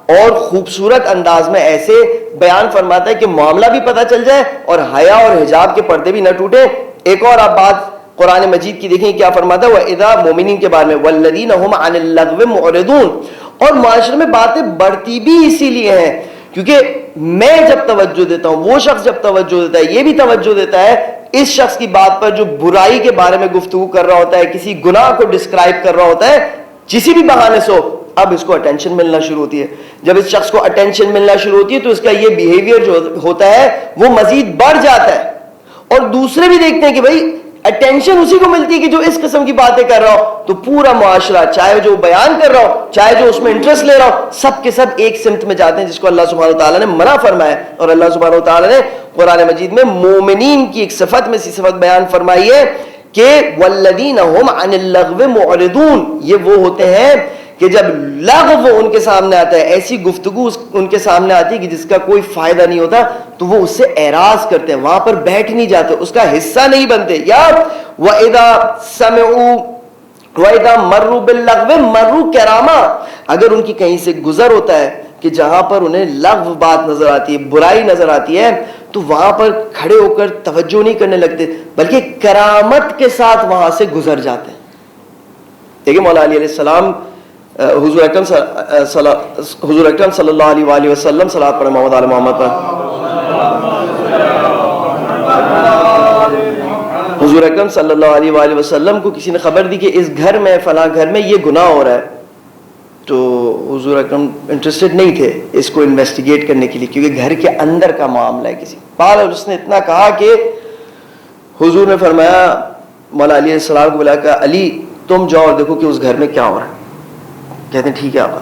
اور خوبصورت انداز میں ایسے بیان فرماتا ہے کہ معاملہ بھی پتہ چل جائے اور حیا اور حجاب کے پردے بھی نہ ٹوٹے۔ ایک اور آپ بات قرآن مجید کی دیکھیں کیا فرماتا ہے، وَإِذَا مومنین کے بارے میں وَالَّذِينَ هُمْ عَنِ اللَّغْوِ مُعْرِضُونَ، اور معاشرے میں باتیں بڑھتی بھی اسی لیے ہیں کیونکہ میں جب توجہ دیتا ہوں، وہ شخص جب توجہ دیتا ہے، یہ بھی توجہ دیتا ہے اس شخص کی بات پر جو برائی کے بارے میں گفتگو کر رہا ہوتا ہے، کسی گناہ کو ڈسکرائب کر رہا ہوتا ہے، کسی بھی بہانے سے ہو، اب اس کو اٹینشن ملنا شروع ہوتی ہے۔ جب اس شخص کو اٹینشن ملنا شروع ہوتی ہے تو اس کا یہ بیہیویئر جو ہوتا ہے وہ مزید بڑھ جاتا ہے، اور دوسرے بھی دیکھتے ہیں کہ بھائی اٹینشن اسی کو ملتی ہے کہ جو اس قسم کی باتیں کر رہا ہو، تو پورا معاشرہ چاہے جو بیان کر رہا ہو چاہے جو اس میں انٹرسٹ لے رہا ہو، سب کے سب ایک سمت میں جاتے ہیں جس کو اللہ سبحانہ وتعالیٰ نے منع فرمایا ہے۔ اور اللہ سبحانہ وتعالیٰ نے قرآن مجید میں مومنین کی ایک صفت میں سی صفت بیان فرمائی ہے کہ والذین هم عن اللغو معرضون، یہ وہ ہوتے ہیں کہ جب لغو ان کے سامنے آتا ہے، ایسی گفتگو ان کے سامنے آتی ہے کہ جس کا کوئی فائدہ نہیں ہوتا، تو وہ اس سے اعراض کرتے ہیں، وہاں پر بیٹھ نہیں جاتے، اس کا حصہ نہیں بنتے۔ یا وَإِذَا سَمِعُوا وَإِذَا مَرُّوا بِاللَّغْوِ مَرُّوا كِرَامًا، اگر ان کی کہیں سے گزر ہوتا ہے کہ جہاں پر انہیں لغو بات نظر آتی ہے، برائی نظر آتی ہے، تو وہاں پر کھڑے ہو کر توجہ نہیں کرنے لگتے بلکہ کرامت کے ساتھ وہاں سے گزر جاتے ہیں۔ دیکھیں مولا علی علیہ السلام، حضور اکرم صلی اللہ علیہ وآلہ وسلم، صلوات پڑھ محمد آل محمد پر، حضور اکرم صلی اللہ علیہ وآلہ وسلم کو کسی نے خبر دی کہ اس گھر میں فلاں گھر میں یہ گناہ ہو رہا ہے، تو حضور اکرم انٹرسٹڈ نہیں تھے اس کو انویسٹیگیٹ کرنے کے لیے، کیونکہ گھر کے اندر کا معاملہ ہے کسی اور اس نے اتنا کہا کہ حضور نے فرمایا، مولا علی علیہ السلام کو بلا کہا علی تم جاؤ اور دیکھو کہ اس گھر میں کیا ہو رہا ہے. کہتے ہیں ٹھیک ہے آقا.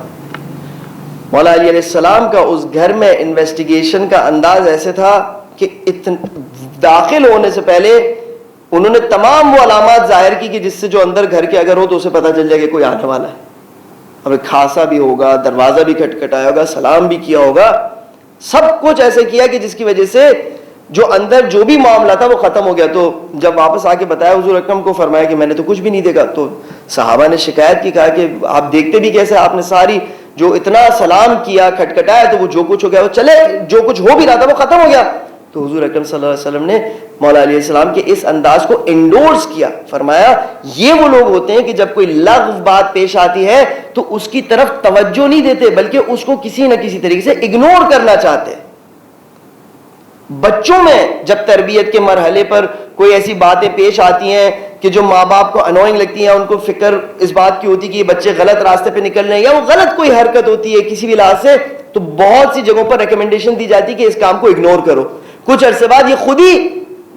مولا علی علیہ السلام کا اس گھر میں انویسٹیگیشن کا انداز ایسے تھا کہ داخل ہونے سے پہلے انہوں نے تمام وہ علامات ظاہر کی کہ جس سے جو اندر گھر کے اگر ہو تو اسے پتہ چل جائے کہ کوئی آنے والا ہے. اب کھانسا بھی ہوگا، دروازہ بھی کھٹکھٹایا ہوگا، سلام بھی کیا ہوگا، سب کچھ ایسے کیا کہ جس کی وجہ سے جو اندر جو بھی معاملہ تھا وہ ختم ہو گیا. تو جب واپس آ کے بتایا حضور اکرم کو، فرمایا کہ میں نے تو کچھ بھی نہیں دیکھا. تو صحابہ نے شکایت کی، کہا کہ آپ دیکھتے بھی کیسے؟ آپ نے ساری جو اتنا سلام کیا، کھٹکھٹایا، تو وہ جو کچھ ہو گیا وہ چلے، جو کچھ ہو بھی رہا تھا وہ ختم ہو گیا. تو حضور اکرم صلی اللہ علیہ وسلم نے مولا علیہ السلام کے اس انداز کو انڈورس کیا. فرمایا یہ وہ لوگ ہوتے ہیں کہ جب کوئی لغو بات پیش آتی ہے تو اس کی طرف توجہ نہیں دیتے، بلکہ اس کو کسی نہ کسی طریقے سے اگنور کرنا چاہتے. بچوں میں جب تربیت کے مرحلے پر کوئی ایسی باتیں پیش آتی ہیں کہ جو ماں باپ کو انوائنگ لگتی ہیں، ان کو فکر اس بات کی ہوتی کہ یہ بچے غلط راستے پہ نکل رہے ہیں، یا وہ غلط کوئی حرکت ہوتی ہے کسی بھی لحاظ سے، تو بہت سی جگہوں پر ریکمنڈیشن دی جاتی ہے کہ اس کام کو اگنور کرو. کچھ عرصے بعد یہ خود ہی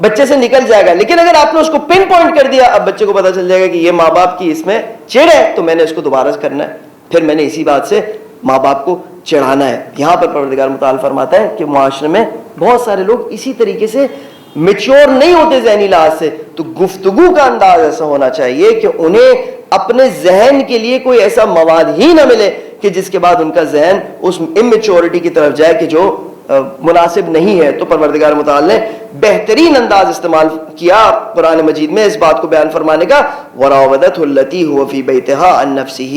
بچے سے نکل جائے گا. لیکن اگر آپ نے اس کو پن پوائنٹ کر دیا، اب بچے کو پتا چل جائے گا کہ یہ ماں باپ کی اس میں چڑ ہے، تو میں نے اس کو دوبارہ کرنا ہے، پھر میں نے اسی بات سے ماں باپ کو چڑھانا ہے. یہاں پر پروردگار متعال فرماتا ہے کہ معاشرے میں بہت سارے لوگ اسی طریقے سے میچور نہیں ہوتے ذہنی لحاظ سے. تو گفتگو کا انداز ایسا ہونا چاہیے کہ انہیں اپنے ذہن کے لیے کوئی ایسا مواد ہی نہ ملے کہ جس کے بعد ان کا ذہن اس امیچورٹی کی طرف جائے کہ جو مناسب نہیں ہے. تو پروردگار متعال نے بہترین انداز استعمال کیا قرآن مجید میں اس بات کو بیان فرمانے کا، وراودته التي هو في بيتها عن نفسه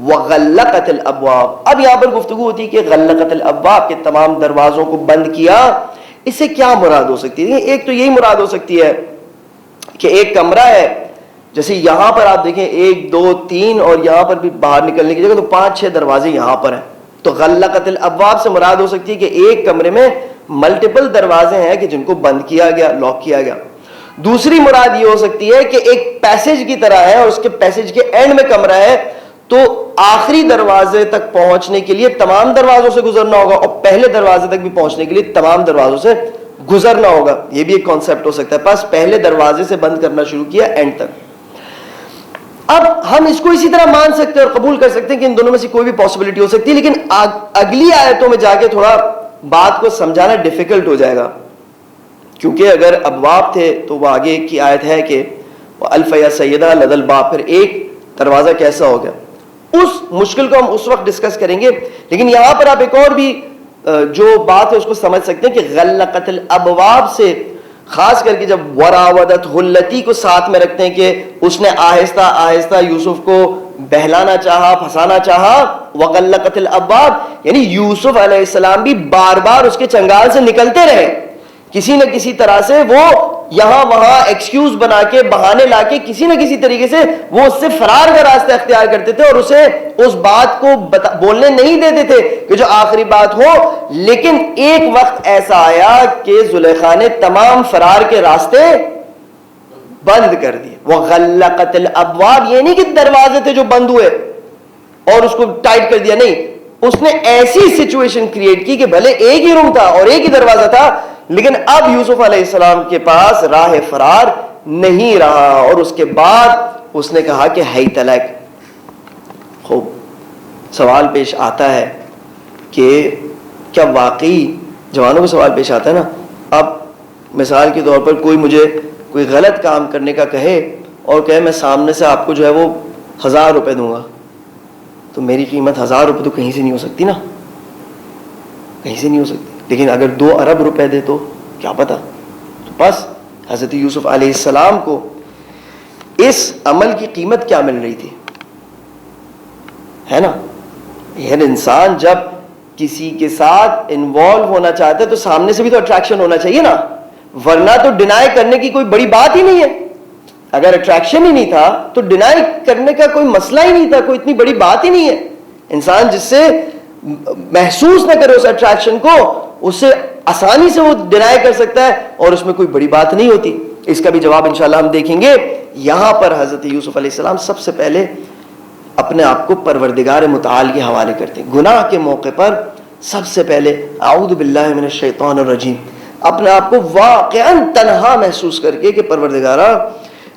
وغلقت الابواب. اب یہاں پر گفتگو ہوتی ہے کہ غلقت الابواب کے تمام دروازوں کو بند کیا. اس سے کیا مراد ہو سکتی ہے؟ ایک تو یہی مراد ہو سکتی ہے کہ ایک کمرہ ہے، جیسے یہاں پر آپ دیکھیں 1 2 3 اور یہاں پر بھی باہر نکلنے کی جگہ تو 5 6 دروازے یہاں پر ہیں. تو غلقت الابواب سے مراد ہو سکتی ہے کہ ایک کمرے میں ملٹیپل دروازے ہیں کہ جن کو بند کیا گیا، لاک کیا گیا. دوسری مراد یہ ہو سکتی ہے کہ ایک پیسج کی طرح ہے اور اس کے پیسج کے اینڈ میں کمرہ ہے، تو آخری دروازے تک پہنچنے کے لیے تمام دروازوں سے گزرنا ہوگا اور پہلے دروازے تک بھی پہنچنے کے لیے تمام دروازوں سے گزرنا ہوگا. یہ بھی ایک کانسیپٹ ہو سکتا ہے. بس پہلے دروازے سے بند کرنا شروع کیا اینڈ تک. اب ہم اس کو اسی طرح مان سکتے ہیں اور قبول کر سکتے ہیں کہ ان دونوں میں سے کوئی بھی پاسبلٹی ہو سکتی ہے، لیکن اگلی آیتوں میں جا کے تھوڑا بات کو سمجھانا ڈیفیکلٹ ہو جائے گا. کیونکہ اگر ابواب تھے تو وہ آگے کی آیت ہے کہ الف یا سیدہ لدى الباب، پھر ایک دروازہ کیسا ہو گیا. اس مشکل کو ہم اس وقت ڈسکس کریں گے. لیکن یہاں پر آپ ایک اور بھی جو بات ہے اس کو سمجھ سکتے ہیں کہ غلقت الابواب سے خاص کر کے جب وراودته التی کو ساتھ میں رکھتے ہیں کہ اس نے آہستہ آہستہ یوسف کو بہلانا چاہا، پھنسانا چاہا. وغلقت الابواب یعنی یوسف علیہ السلام بھی بار بار اس کے چنگال سے نکلتے رہے، کسی نہ کسی طرح سے وہ یہاں وہاں ایکسکیوز بنا کے، بہانے لا کے کسی نہ کسی طریقے سے وہ اس سے فرار کا راستہ اختیار کرتے تھے اور اسے اس بات کو بولنے نہیں دیتے تھے کہ جو آخری بات ہو. لیکن ایک وقت ایسا آیا کہ زلیخا نے تمام فرار کے راستے بند کر دیے. وغلقت الابواب یہ نہیں کہ دروازے تھے جو بند ہوئے اور اس کو ٹائٹ کر دیا، نہیں، اس نے ایسی سچویشن کریٹ کی کہ بھلے ایک ہی روم تھا اور ایک ہی دروازہ تھا، لیکن اب یوسف علیہ السلام کے پاس راہ فرار نہیں رہا. اور اس کے بعد اس نے کہا کہ ہیت لک. خوب سوال پیش آتا ہے کہ کیا واقعی جوانوں کو سوال پیش آتا ہے نا، اب مثال کے طور پر کوئی مجھے کوئی غلط کام کرنے کا کہے اور کہے میں سامنے سے آپ کو جو ہے وہ 1000 روپے دوں گا، تو میری قیمت 1000 روپے تو کہیں سے نہیں ہو سکتی نا، کہیں سے نہیں ہو سکتی. لیکن اگر 2 ارب روپے دے تو کیا پتا. تو بس حضرت یوسف علیہ السلام کو اس عمل کی قیمت کیا مل رہی تھی، ہے نا. یہ انسان جب کسی کے ساتھ انوالو ہونا چاہتا ہے تو سامنے سے بھی تو اٹریکشن ہونا چاہیے نا، ورنہ تو ڈینائی کرنے کی کوئی بڑی بات ہی نہیں ہے. اگر اٹریکشن ہی نہیں تھا تو ڈینائی کرنے کا کوئی مسئلہ ہی نہیں تھا، کوئی اتنی بڑی بات ہی نہیں ہے. انسان جس سے محسوس نہ کرے اس اٹریکشن کو، اسے آسانی سے وہ ڈینائی کر سکتا ہے اور اس میں کوئی بڑی بات نہیں ہوتی. اس کا بھی جواب انشاءاللہ ہم دیکھیں گے. یہاں پر حضرت یوسف علیہ السلام سب سے پہلے اپنے آپ کو پروردگار متعال کے حوالے کرتے ہیں. گناہ کے موقع پر سب سے پہلے اعوذ باللہ من الشیطان الرجیم، اپنے آپ کو واقعاً تنہا محسوس کر کے کہ پروردگارا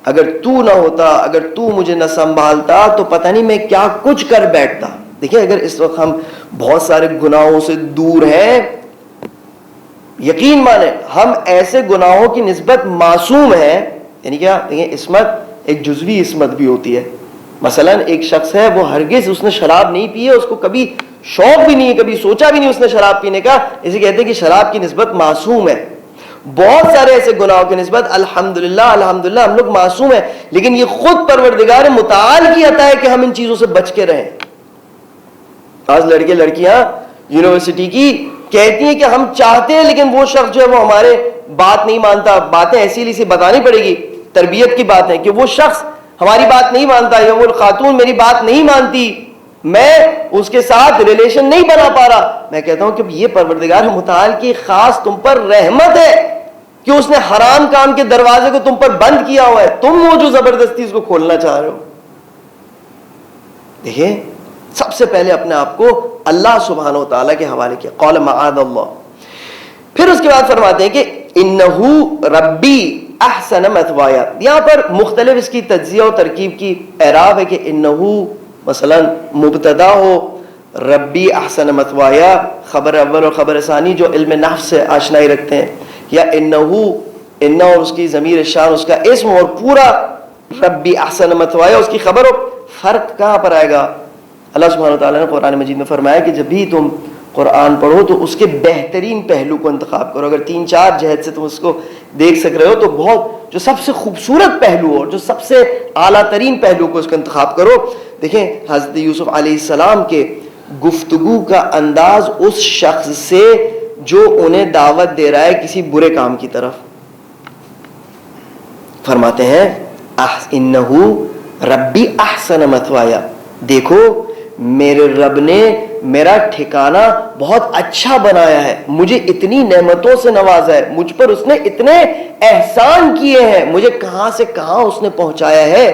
اگر تو نہ ہوتا، اگر تو مجھے نہ سنبھالتا تو پتہ نہیں میں کیا کچھ کر بیٹھتا. دیکھیں اگر اس وقت ہم بہت سارے گناہوں سے دور ہیں، یقین مانیں ہم ایسے گناہوں کی نسبت معصوم ہیں. یعنی کیا؟ دیکھیں عصمت ایک جزوی عصمت بھی ہوتی ہے. مثلا ایک شخص ہے وہ ہرگز اس نے شراب نہیں پی ہے، اس کو کبھی شوق بھی نہیں ہے، کبھی سوچا بھی نہیں اس نے شراب پینے کا، اسے کہتے ہیں کہ شراب کی نسبت معصوم ہے. بہت سارے ایسے گناہوں کی نسبت الحمدللہ ہم لوگ معصوم ہیں، لیکن یہ خود پروردگار متعال کی عطا ہے کہ ہم ان چیزوں سے بچ کے رہیں. آج لڑکے لڑکیاں یونیورسٹی کی کہتی ہیں کہ ہم چاہتے ہیں لیکن وہ شخص جو ہے وہ ہمارے بات نہیں مانتا. باتیں ایسی لیسی بتانی پڑے گی، تربیت کی بات ہے کہ وہ شخص ہماری بات نہیں مانتا یا وہ خاتون میری بات نہیں مانتی، میں اس کے ساتھ ریلیشن نہیں بنا پا رہا. میں کہتا ہوں کہ یہ پروردگار متعال کی خاص تم پر رحمت ہے کہ اس نے حرام کام کے دروازے کو تم پر بند کیا ہوا ہے، تم وہ جو زبردستی اس کو کھولنا چاہ رہے ہو. دیکھیں سب سے پہلے اپنے آپ کو اللہ سبحانہ و تعالیٰ کے حوالے کیا، قال معاذ اللہ. پھر اس کے بعد فرماتے ہیں کہ انہو ربی احسن مثوایا. یہاں پر مختلف اس کی تجزیہ و ترکیب کی اعراب ہے کہ انہو مثلا مبتدا ہو، ربی احسن مثوایا خبر اول اور خبر ثانی جو علم نحو سے آشنائی رکھتے ہیں، یا انہو انہ اور اس کی ضمیر شان اس کا اسم اور پورا ربی احسن مثوایا اس کی خبر ہو. فرق کہاں پر آئے گا؟ اللہ سبحانہ وتعالیٰ نے قرآن مجید میں فرمایا کہ جب بھی تم قرآن پڑھو تو اس کے بہترین پہلو کو انتخاب کرو. اگر 3-4 جہت سے تم اس کو دیکھ سک رہے ہو تو بہت جو سب سے خوبصورت پہلو اور جو سب سے اعلیٰ ترین پہلو کو اس کا انتخاب کرو. دیکھیں حضرت یوسف علیہ السلام کے گفتگو کا انداز اس شخص سے جو انہیں دعوت دے رہا ہے کسی برے کام کی طرف. فرماتے ہیں انہو ربی احسن مثوایا، دیکھو میرے رب نے میرا ٹھکانہ بہت اچھا بنایا ہے، مجھے اتنی نعمتوں سے نوازا ہے، مجھ پر اس نے اتنے احسان کیے ہیں، مجھے کہاں سے کہاں اس نے پہنچایا ہے.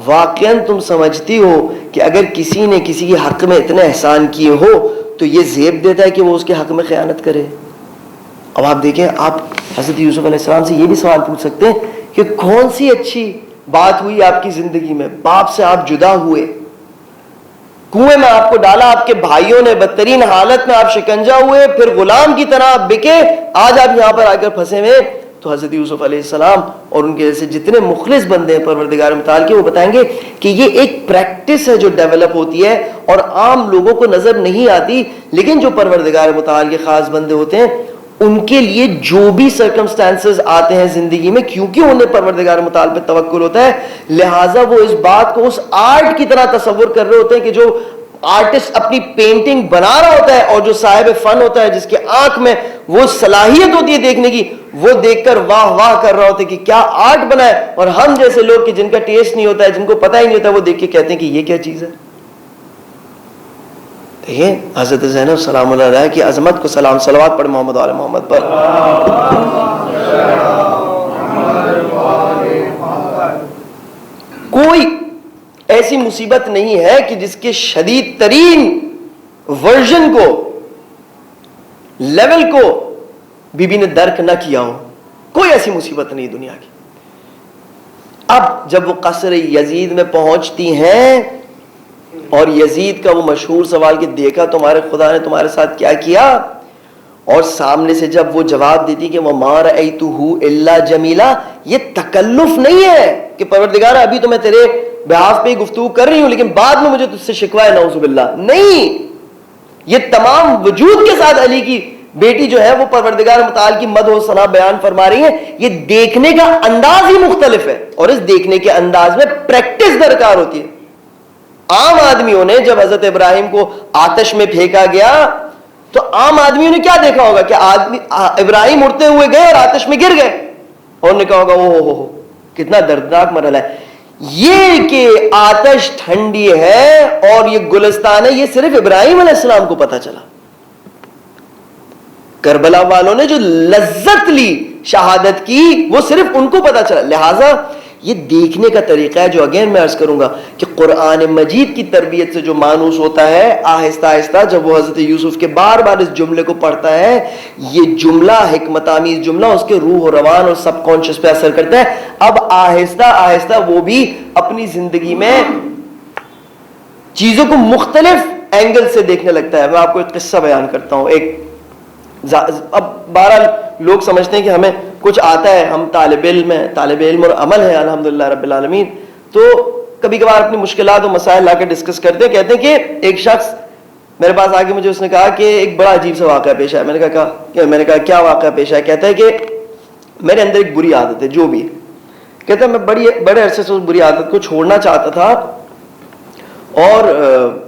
واقعاً تم سمجھتی ہو کہ اگر کسی نے کسی کے حق میں اتنے احسان کیے ہو تو یہ زیب دیتا ہے کہ وہ اس کے حق میں خیانت کرے؟ اب آپ دیکھیں، آپ حضرت یوسف علیہ السلام سے یہ بھی سوال پوچھ سکتے ہیں کہ کون سی اچھی بات ہوئی آپ کی زندگی میں؟ باپ سے آپ جدا ہوئے، کنویں میں آپ کو ڈالا آپ کے بھائیوں نے، بدترین حالت میں آپ شکنجا ہوئے، پھر غلام کی طرح آپ بکے، آج آپ یہاں پر آ کر پھنسے ہوئے. تو حضرت یوسف علیہ السلام اور ان کے جیسے جتنے مخلص بندے ہیں پروردگار متعال کے، وہ بتائیں گے کہ یہ ایک پریکٹس ہے جو ڈیولپ ہوتی ہے اور عام لوگوں کو نظر نہیں آتی، لیکن جو پروردگار متعال کے خاص بندے ہوتے ہیں ان کے لیے جو بھی سرکمسٹانسز آتے ہیں زندگی میں، کیونکہ انہیں پروردگار متعال پہ توکل ہوتا ہے، لہٰذا وہ اس بات کو اس آرٹ کی طرح تصور کر رہے ہوتے ہیں کہ جو آرٹسٹ اپنی پینٹنگ بنا رہا ہوتا ہے اور جو صاحب فن ہوتا ہے جس کے آنکھ میں وہ صلاحیت ہوتی ہے دیکھنے کی، وہ دیکھ کر واہ واہ کر رہا ہوتا ہے کہ کیا آرٹ بنا ہے. اور ہم جیسے لوگ کہ جن کا ٹیسٹ نہیں ہوتا ہے، جن کو پتہ ہی نہیں ہوتا ہے، وہ دیکھ کے کہتے ہیں کہ یہ کیا چیز ہے. دیکھیں حضرت زینب سلام اللہ علیہ کی عظمت کو سلام صلوات پڑھ محمد وعلی محمد پر. کوئی ایسی مصیبت نہیں ہے کہ جس کے شدید ترین ورژن کو، لیول کو بی بی نے درک نہ کیا ہو. کوئی ایسی مصیبت نہیں دنیا کی. اب جب وہ قصر یزید میں پہنچتی ہیں اور یزید کا وہ مشہور سوال کہ دیکھا تمہارے خدا نے تمہارے ساتھ کیا کیا، اور سامنے سے جب وہ جواب دیتی کہ وَمَا رَأَيْتُهُ إِلَّا جَمِيلًا، یہ تکلف نہیں ہے کہ پروردگار ابھی تو میں تیرے بہاف پہ گفتگو کر رہی ہوں لیکن بعد میں مجھے تجھ سے شکوہ ہے نعوذ باللہ. نہیں، یہ تمام وجود کے ساتھ علی کی بیٹی جو ہے وہ پروردگار متعال کی مدح و ثنا بیان فرما رہی ہیں. یہ دیکھنے کا انداز ہی مختلف ہے اور اس دیکھنے کے انداز میں پریکٹس درکار ہوتی ہے. عام آدمیوں نے جب حضرت ابراہیم کو آتش میں پھینکا گیا تو عام آدمیوں نے کیا دیکھا ہوگا کہ ابراہیم اڑتے ہوئے گئے اور آتش میں گر گئے اور نے کہا ہوگا او کتنا دردناک مرحلہ ہے. یہ کہ آتش ٹھنڈی ہے اور یہ گلستان ہے، یہ صرف ابراہیم علیہ السلام کو پتا چلا. کربلا والوں نے جو لذت لی شہادت کی وہ صرف ان کو پتا چلا. لہٰذا یہ دیکھنے کا طریقہ ہے جو اگین میں عرض کروں گا کہ قرآن مجید کی تربیت سے جو مانوس ہوتا ہے، آہستہ آہستہ جب وہ حضرت یوسف کے بار بار اس جملے کو پڑھتا ہے، یہ جملہ حکمت آمیز جملہ اس کے روح و روان اور سب کانشیس پہ اثر کرتا ہے. اب آہستہ آہستہ وہ بھی اپنی زندگی میں چیزوں کو مختلف اینگل سے دیکھنے لگتا ہے. میں آپ کو ایک قصہ بیان کرتا ہوں. اب بہرحال لوگ سمجھتے ہیں کہ ہمیں کچھ آتا ہے، ہم طالب علم اور عمل ہے الحمدللہ رب العالمین، تو کبھی کبھار اپنی مشکلات اور مسائل لا کے ڈسکس کرتے ہیں. کہتے ہیں کہ ایک شخص میرے پاس آ کے مجھے اس نے کہا کہ ایک بڑا عجیب سا واقعہ پیش آیا. میں نے کہا کیا واقعہ پیش آیا؟ کہتا ہے کہ میرے اندر ایک بری عادت ہے، جو بھی ہے. کہتا ہے میں بڑے عرصے سے اس بری عادت کو چھوڑنا چاہتا تھا اور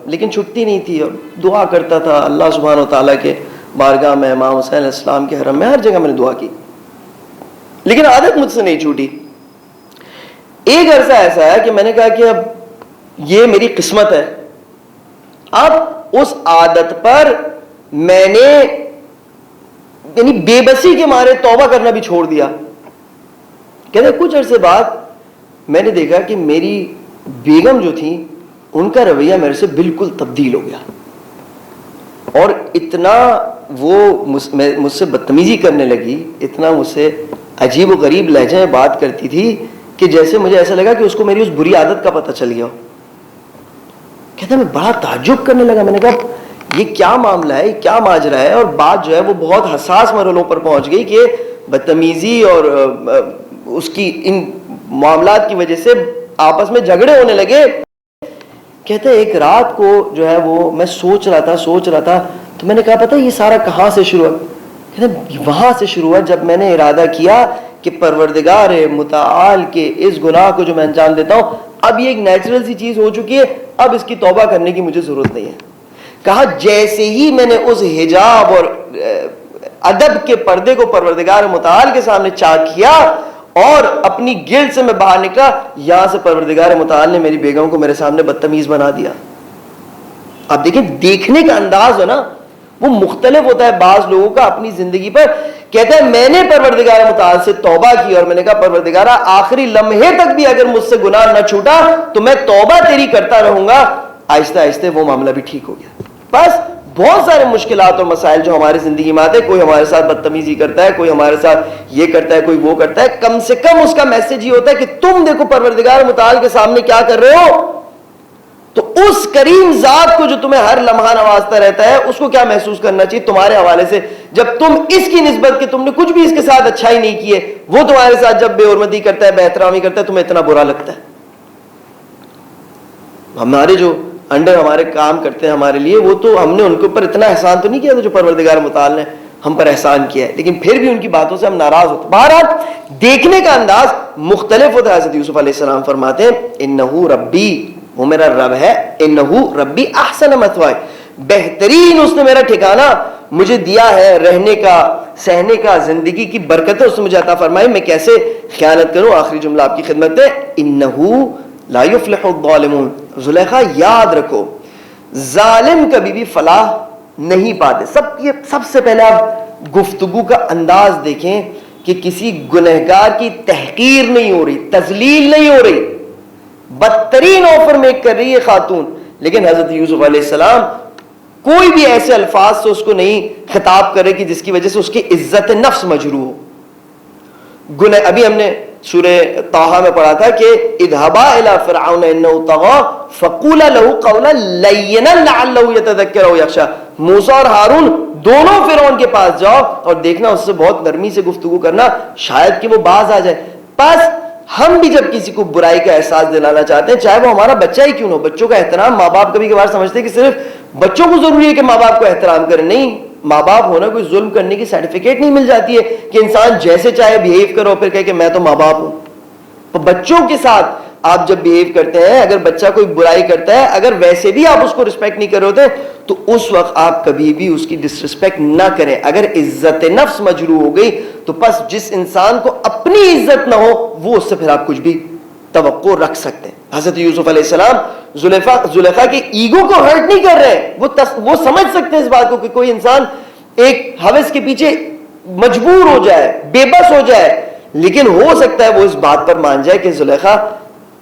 لیکن چھٹتی نہیں تھی، اور دعا کرتا تھا اللہ سبحانہ و تعالیٰ کے بارگاہ میں، امام حسین علیہ السلام کے حرم میں، ہر جگہ میں نے دعا کی، لیکن عادت مجھ سے نہیں چھوٹی. ایک عرصہ ایسا ہے کہ میں نے کہا کہ اب یہ میری قسمت ہے. اب اس عادت پر میں نے یعنی بے بسی کے مارے توبہ کرنا بھی چھوڑ دیا. کہتے کچھ عرصے بعد میں نے دیکھا کہ میری بیگم جو تھی ان کا رویہ میرے سے بالکل تبدیل ہو گیا، اور اتنا وہ مجھ سے بدتمیزی کرنے لگی، اتنا مجھ سے عجیب و غریب لہجے میں بات کرتی تھی کہ جیسے مجھے ایسا لگا کہ اس کو میری اس بری عادت کا پتہ چل گیا. کہتا میں بڑا تعجب کرنے لگا. میں نے کہا یہ کیا معاملہ ہے، کیا ماجرا ہے؟ اور بات جو ہے وہ بہت حساس مرحلوں پر پہنچ گئی کہ بدتمیزی اور اس کی ان معاملات کی وجہ سے آپس میں جھگڑے ہونے لگے. کہتے ایک رات کو جو ہے وہ میں سوچ رہا تھا تو میں نے کہا پتہ یہ سارا کہاں سے شروع ہوا؟ کہتے وہاں سے شروع ہوا جب میں نے ارادہ کیا کہ پروردگار متعال کے اس گناہ کو جو میں انجام دیتا ہوں، اب یہ ایک نیچرل سی چیز ہو چکی ہے، اب اس کی توبہ کرنے کی مجھے ضرورت نہیں ہے. کہا جیسے ہی میں نے اس حجاب اور ادب کے پردے کو پروردگار متعال کے سامنے چاک کیا اور اپنی گلڈ سے میں باہر نکلا، یہاں سے پروردگار متعال نے میری بیگم کو میرے سامنے بدتمیز بنا دیا. اب دیکھیں دیکھنے کا انداز ہے نا وہ مختلف ہوتا ہے بعض لوگوں کا اپنی زندگی پر. کہتا ہے میں نے پروردگار متعال سے توبہ کی اور میں نے کہا پروردگارہ آخری لمحے تک بھی اگر مجھ سے گناہ نہ چھوٹا تو میں توبہ تیری کرتا رہوں گا. آہستہ آہستہ وہ معاملہ بھی ٹھیک ہو گیا. بس بہت سارے مشکلات اور مسائل جو ہماری زندگی میں آتے ہیں، کوئی ہمارے ساتھ بدتمیزی کرتا ہے، کوئی ہمارے ساتھ یہ کرتا ہے، کوئی وہ کرتا ہے، کم سے کم اس کا میسج یہ ہوتا ہے کہ تم دیکھو پروردگار متعال کے سامنے کیا کر رہے ہو، تو اس کریم ذات کو جو تمہیں ہر لمحہ نوازتا رہتا ہے اس کو کیا محسوس کرنا چاہیے تمہارے حوالے سے. جب تم اس کی نسبت کہ تم نے کچھ بھی اس کے ساتھ اچھائی نہیں کی ہے، وہ تمہارے ساتھ جب بے حرمتی کرتا ہے، بے احترامی کرتا ہے، تمہیں اتنا برا لگتا ہے. ہمارے جو انڈر ہمارے کام کرتے ہیں ہمارے لیے، وہ تو ہم نے ان کے اوپر اتنا احسان تو نہیں کیا تھا جو پروردگار متعال نے ہم پر احسان کیا ہے، لیکن پھر بھی ان کی باتوں سے ہم ناراض ہوتے. بہرحال دیکھنے کا انداز مختلف ہوتا ہے. حضرت یوسف علیہ السلام فرماتے ہیں انہو ربی، وہ میرا رب ہے، انہو ربی احسن مثوائے، بہترین اس نے میرا ٹھکانہ مجھے دیا ہے، رہنے کا، سہنے کا، زندگی کی برکتیں اس نے مجھے عطا فرمائی، میں کیسے خیانت کروں. آخری جملہ آپ کی خدمت ہے انہو لا یفلح الظالمون. زلیخا یاد رکھو ظالم کبھی بھی فلاح نہیں پاتے. سب سے پہلے آپ گفتگو کا انداز دیکھیں کہ کسی گنہگار کی تحقیر نہیں ہو رہی، تذلیل نہیں ہو رہی، بدترین آفر میک کر رہی ہے خاتون. لیکن حضرت یوسف علیہ السلام کوئی بھی ایسے الفاظ سے اس کو نہیں خطاب کرے کہ جس کی وجہ سے اس کی عزت نفس مجروح ہو. ابھی ہم نے سورہ طٰہٰ میں پڑھا تھا کہ اذهبا الى فرعون انه طغى فقولا له قولا لینا لعله يتذكر او يخشى. موسیٰ اور ہارون دونوں فرعون کے پاس جاؤ اور دیکھنا اس سے بہت نرمی سے گفتگو کرنا، شاید کہ وہ باز آ جائے. بس ہم بھی جب کسی کو برائی کا احساس دلانا چاہتے ہیں، چاہے وہ ہمارا بچہ ہی کیوں نہ ہو، بچوں کا احترام، ماں باپ کبھی کبھار سمجھتے ہیں کہ صرف بچوں کو ضروری ہے کہ ماں باپ کو احترام کریں. نہیں، ماں باپ ہونا کوئی ظلم کرنے کی سرٹیفکیٹ نہیں مل جاتی ہے کہ انسان جیسے چاہے بہیو کرو پھر کہے کہ میں تو ماں باپ ہوں. تو بچوں کے ساتھ آپ جب بہیو کرتے ہیں، اگر بچہ کوئی برائی کرتا ہے، اگر ویسے بھی آپ اس کو رسپیکٹ نہیں کر رہے ہوتے تو اس وقت آپ کبھی بھی اس کی ڈس رسپیکٹ نہ کریں. اگر عزت نفس مجروح ہو گئی تو بس جس انسان کو اپنی عزت نہ ہو وہ اس سے پھر آپ کچھ بھی توقع رکھ سکتے ہیں. حضرت یوسف علیہ السلام زلیخا کے ایگو کو ہرٹ نہیں کر رہے. وہ سمجھ سکتے ہیں اس بات کو کہ کوئی انسان ایک ہوس کے پیچھے مجبور ہو جائے، بے بس ہو جائے، لیکن ہو سکتا ہے وہ اس بات پر مان جائے کہ زلیخا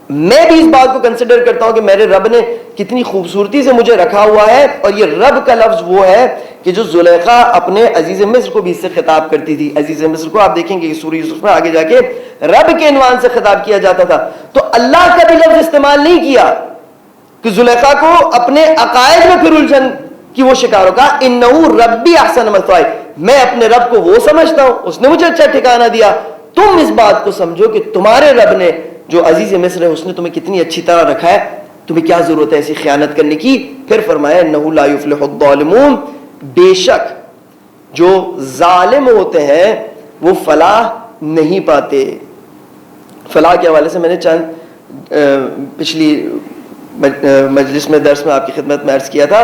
میں بھی اس بات کو کنسیڈر کرتا ہوں کہ میرے رب نے کتنی خوبصورتی سے مجھے رکھا ہوا ہے, اور یہ رب کا لفظ وہ ہے کہ جو زلیخا اپنے عزیز مصر کو بھی اس سے خطاب کرتی تھی. عزیز مصر کو آپ دیکھیں گے سورہ یوسف میں آگے جا کے رب کے عنوان سے خطاب کیا جاتا تھا, تو اللہ کا بھی لفظ استعمال نہیں کیا کہ زلیخا کو اپنے عقائد میں پھر الجھن کی وہ شکار ہوگا. انہو ربی احسن مثوائی, میں اپنے رب کو وہ سمجھتا ہوں, اس نے مجھے اچھا ٹھکانہ دیا. تم اس بات کو سمجھو کہ تمہارے رب نے جو عزیز مصر ہے اس نے تمہیں کتنی اچھی طرح رکھا ہے, تمہیں کیا ضرورت ہے ایسی خیانت کرنے کی. پھر فرمایا انہو لا یفلح الظالمون, بے شک جو ظالم ہوتے ہیں وہ فلاح نہیں پاتے. فلاح کے حوالے سے میں نے چند پچھلی مجلس میں درس میں آپ کی خدمت میں عرض کیا تھا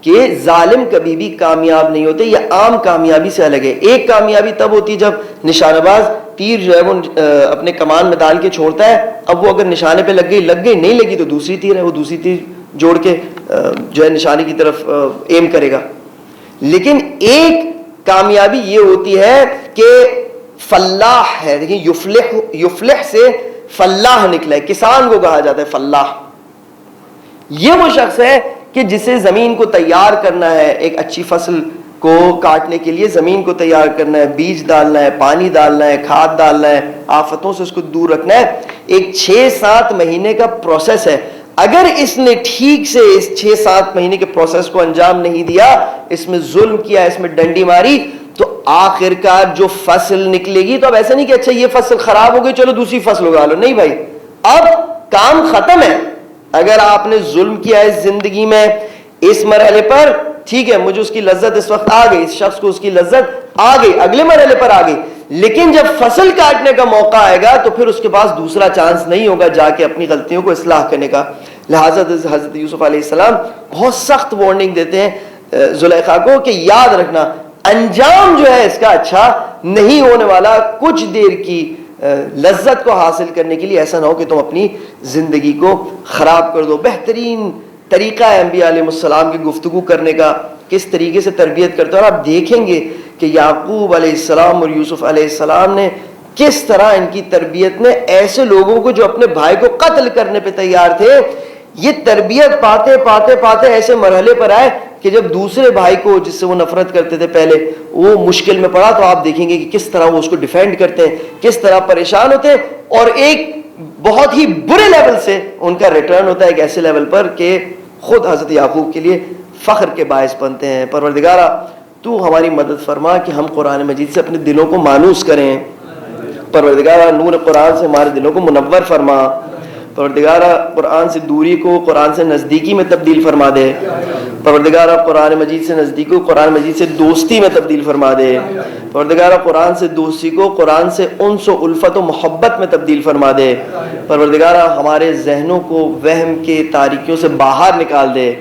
کہ ظالم کبھی بھی کامیاب نہیں ہوتے. یہ عام کامیابی سے الگ ہے. ایک کامیابی تب ہوتی ہے جب نشانہ باز تیر جو ہے وہ اپنے کمان میں ڈال کے چھوڑتا ہے, اب وہ اگر نشانے پہ لگ گئی, نہیں لگی تو دوسری تیر ہے, وہ دوسری تیر جوڑ کے جو ہے نشانے کی طرف ایم کرے گا. لیکن ایک کامیابی یہ ہوتی ہے کہ فلاح ہے. دیکھیں یفلح سے فلاح نکلا ہے, کسان کو کہا جاتا ہے فلاح. یہ وہ شخص ہے کہ جسے زمین کو تیار کرنا ہے, ایک اچھی فصل کو کاٹنے کے لیے زمین کو تیار کرنا ہے, بیج ڈالنا ہے, پانی ڈالنا ہے, کھاد ڈالنا ہے, آفتوں سے اس کو دور رکھنا ہے. ایک 6-7 مہینے کا پروسیس ہے. اگر اس نے ٹھیک سے اس 6-7 مہینے کے پروسیس کو انجام نہیں دیا, اس میں ظلم کیا, اس میں ڈنڈی ماری, تو آخر کار جو فصل نکلے گی, تو اب ایسا نہیں کہ اچھا یہ فصل خراب ہو گئی چلو دوسری فصل اگا لو, نہیں بھائی, اب کام ختم ہے. اگر آپ نے ظلم کیا اس زندگی میں اس مرحلے پر, ٹھیک ہے مجھے اس کی لذت اس وقت آ گئی, اس شخص کو اس کی لذت آ گئی, اگلے مرحلے پر آ گئی, لیکن جب فصل کاٹنے کا موقع آئے گا تو پھر اس کے پاس دوسرا چانس نہیں ہوگا جا کے اپنی غلطیوں کو اصلاح کرنے کا. لہٰذا حضرت یوسف علیہ السلام بہت سخت وارننگ دیتے ہیں زلیخا کو کہ یاد رکھنا انجام جو ہے اس کا اچھا نہیں ہونے والا. کچھ دیر کی لذت کو حاصل کرنے کے لیے ایسا نہ ہو کہ تم اپنی زندگی کو خراب کر دو. بہترین طریقہ ہے انبیاء علیہ السلام کی گفتگو کرنے کا, کس طریقے سے تربیت کرتے ہیں. اور آپ دیکھیں گے کہ یعقوب علیہ السلام اور یوسف علیہ السلام نے کس طرح ان کی تربیت میں ایسے لوگوں کو جو اپنے بھائی کو قتل کرنے پہ تیار تھے, یہ تربیت پاتے پاتے پاتے ایسے مرحلے پر آئے کہ جب دوسرے بھائی کو جس سے وہ نفرت کرتے تھے پہلے وہ مشکل میں پڑا, تو آپ دیکھیں گے کہ کس طرح وہ اس کو ڈیفینڈ کرتے ہیں, کس طرح پریشان ہوتے ہیں, اور ایک بہت ہی برے لیول سے ان کا ریٹرن ہوتا ہے ایک ایسے لیول پر کہ خود حضرت یعقوب کے لیے فخر کے باعث بنتے ہیں. پروردگارہ تو ہماری مدد فرما کہ ہم قرآن مجید سے اپنے دلوں کو مانوس کریں. پروردگارہ نور قرآن سے ہمارے دلوں کو منور فرما. پروردگارہ قرآن سے دوری کو قرآن سے نزدیکی میں تبدیل فرما دے. پروردگارہ قرآن مجید سے نزدیکی کو قرآن مجید سے دوستی میں تبدیل فرما دے. پروردگارہ قرآن سے دوستی کو قرآن سے انس و الفت و محبت میں تبدیل فرما دے. پروردگارہ ہمارے ذہنوں کو وہم کے تاریکیوں سے باہر نکال دے.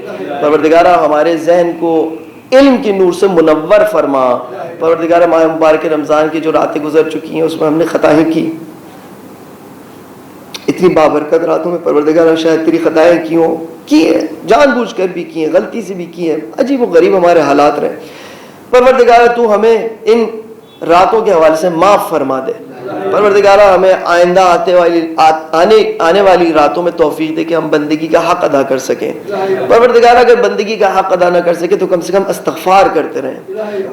پروردگارہ ہمارے ذہن کو علم کی نور سے منور فرما. پروردگارہ ماہ مبارک رمضان کی جو راتیں گزر چکی ہیں اس میں ہم نے خطائیں کی, اتنی بابرکت راتوں میں پروردگارہ شاید تیری خطائیں کی ہیں, جان بوجھ کر بھی کی ہیں, غلطی سے بھی کی ہیں, عجیب و غریب ہمارے حالات رہے. پروردگارہ تو ہمیں ان راتوں کے حوالے سے معاف فرما دے. پروردگارہ ہمیں آئندہ آنے والی راتوں میں توفیق دے کہ ہم بندگی کا حق ادا کر سکیں. پروردگارہ اگر بندگی کا حق ادا نہ کر سکے تو کم سے کم استغفار کرتے رہیں.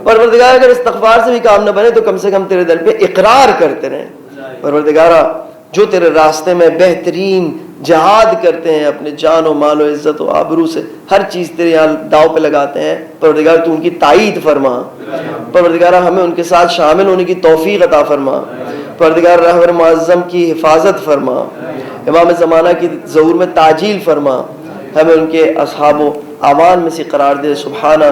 پروردگارہ اگر استغفار سے بھی کام نہ بنے تو کم سے کم تیرے در پہ اقرار کرتے رہیں. پروردگارہ جو تیرے راستے میں بہترین جہاد کرتے ہیں, اپنے جان و مال و عزت و آبرو سے ہر چیز تیرے یہاں داؤ پہ لگاتے ہیں, پروردگار تو ان کی تائید فرما. پروردگارہ ہمیں ان کے ساتھ شامل ہونے کی توفیق عطا فرما. پروردگار رہبر معظم کی حفاظت فرما. امام زمانہ کی ظہور میں تعجیل فرما. ہمیں ان کے اصحاب و اعوان میں سے قرار دے. سبحانہ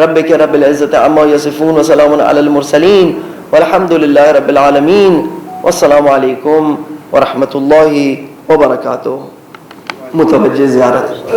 ربک رب العزت عما یصفون وسلام علی المرسلین والحمد للہ رب العالمین. والسلام علیکم ورحمۃ اللہ وبرکاتہ. متوجہ زیارت.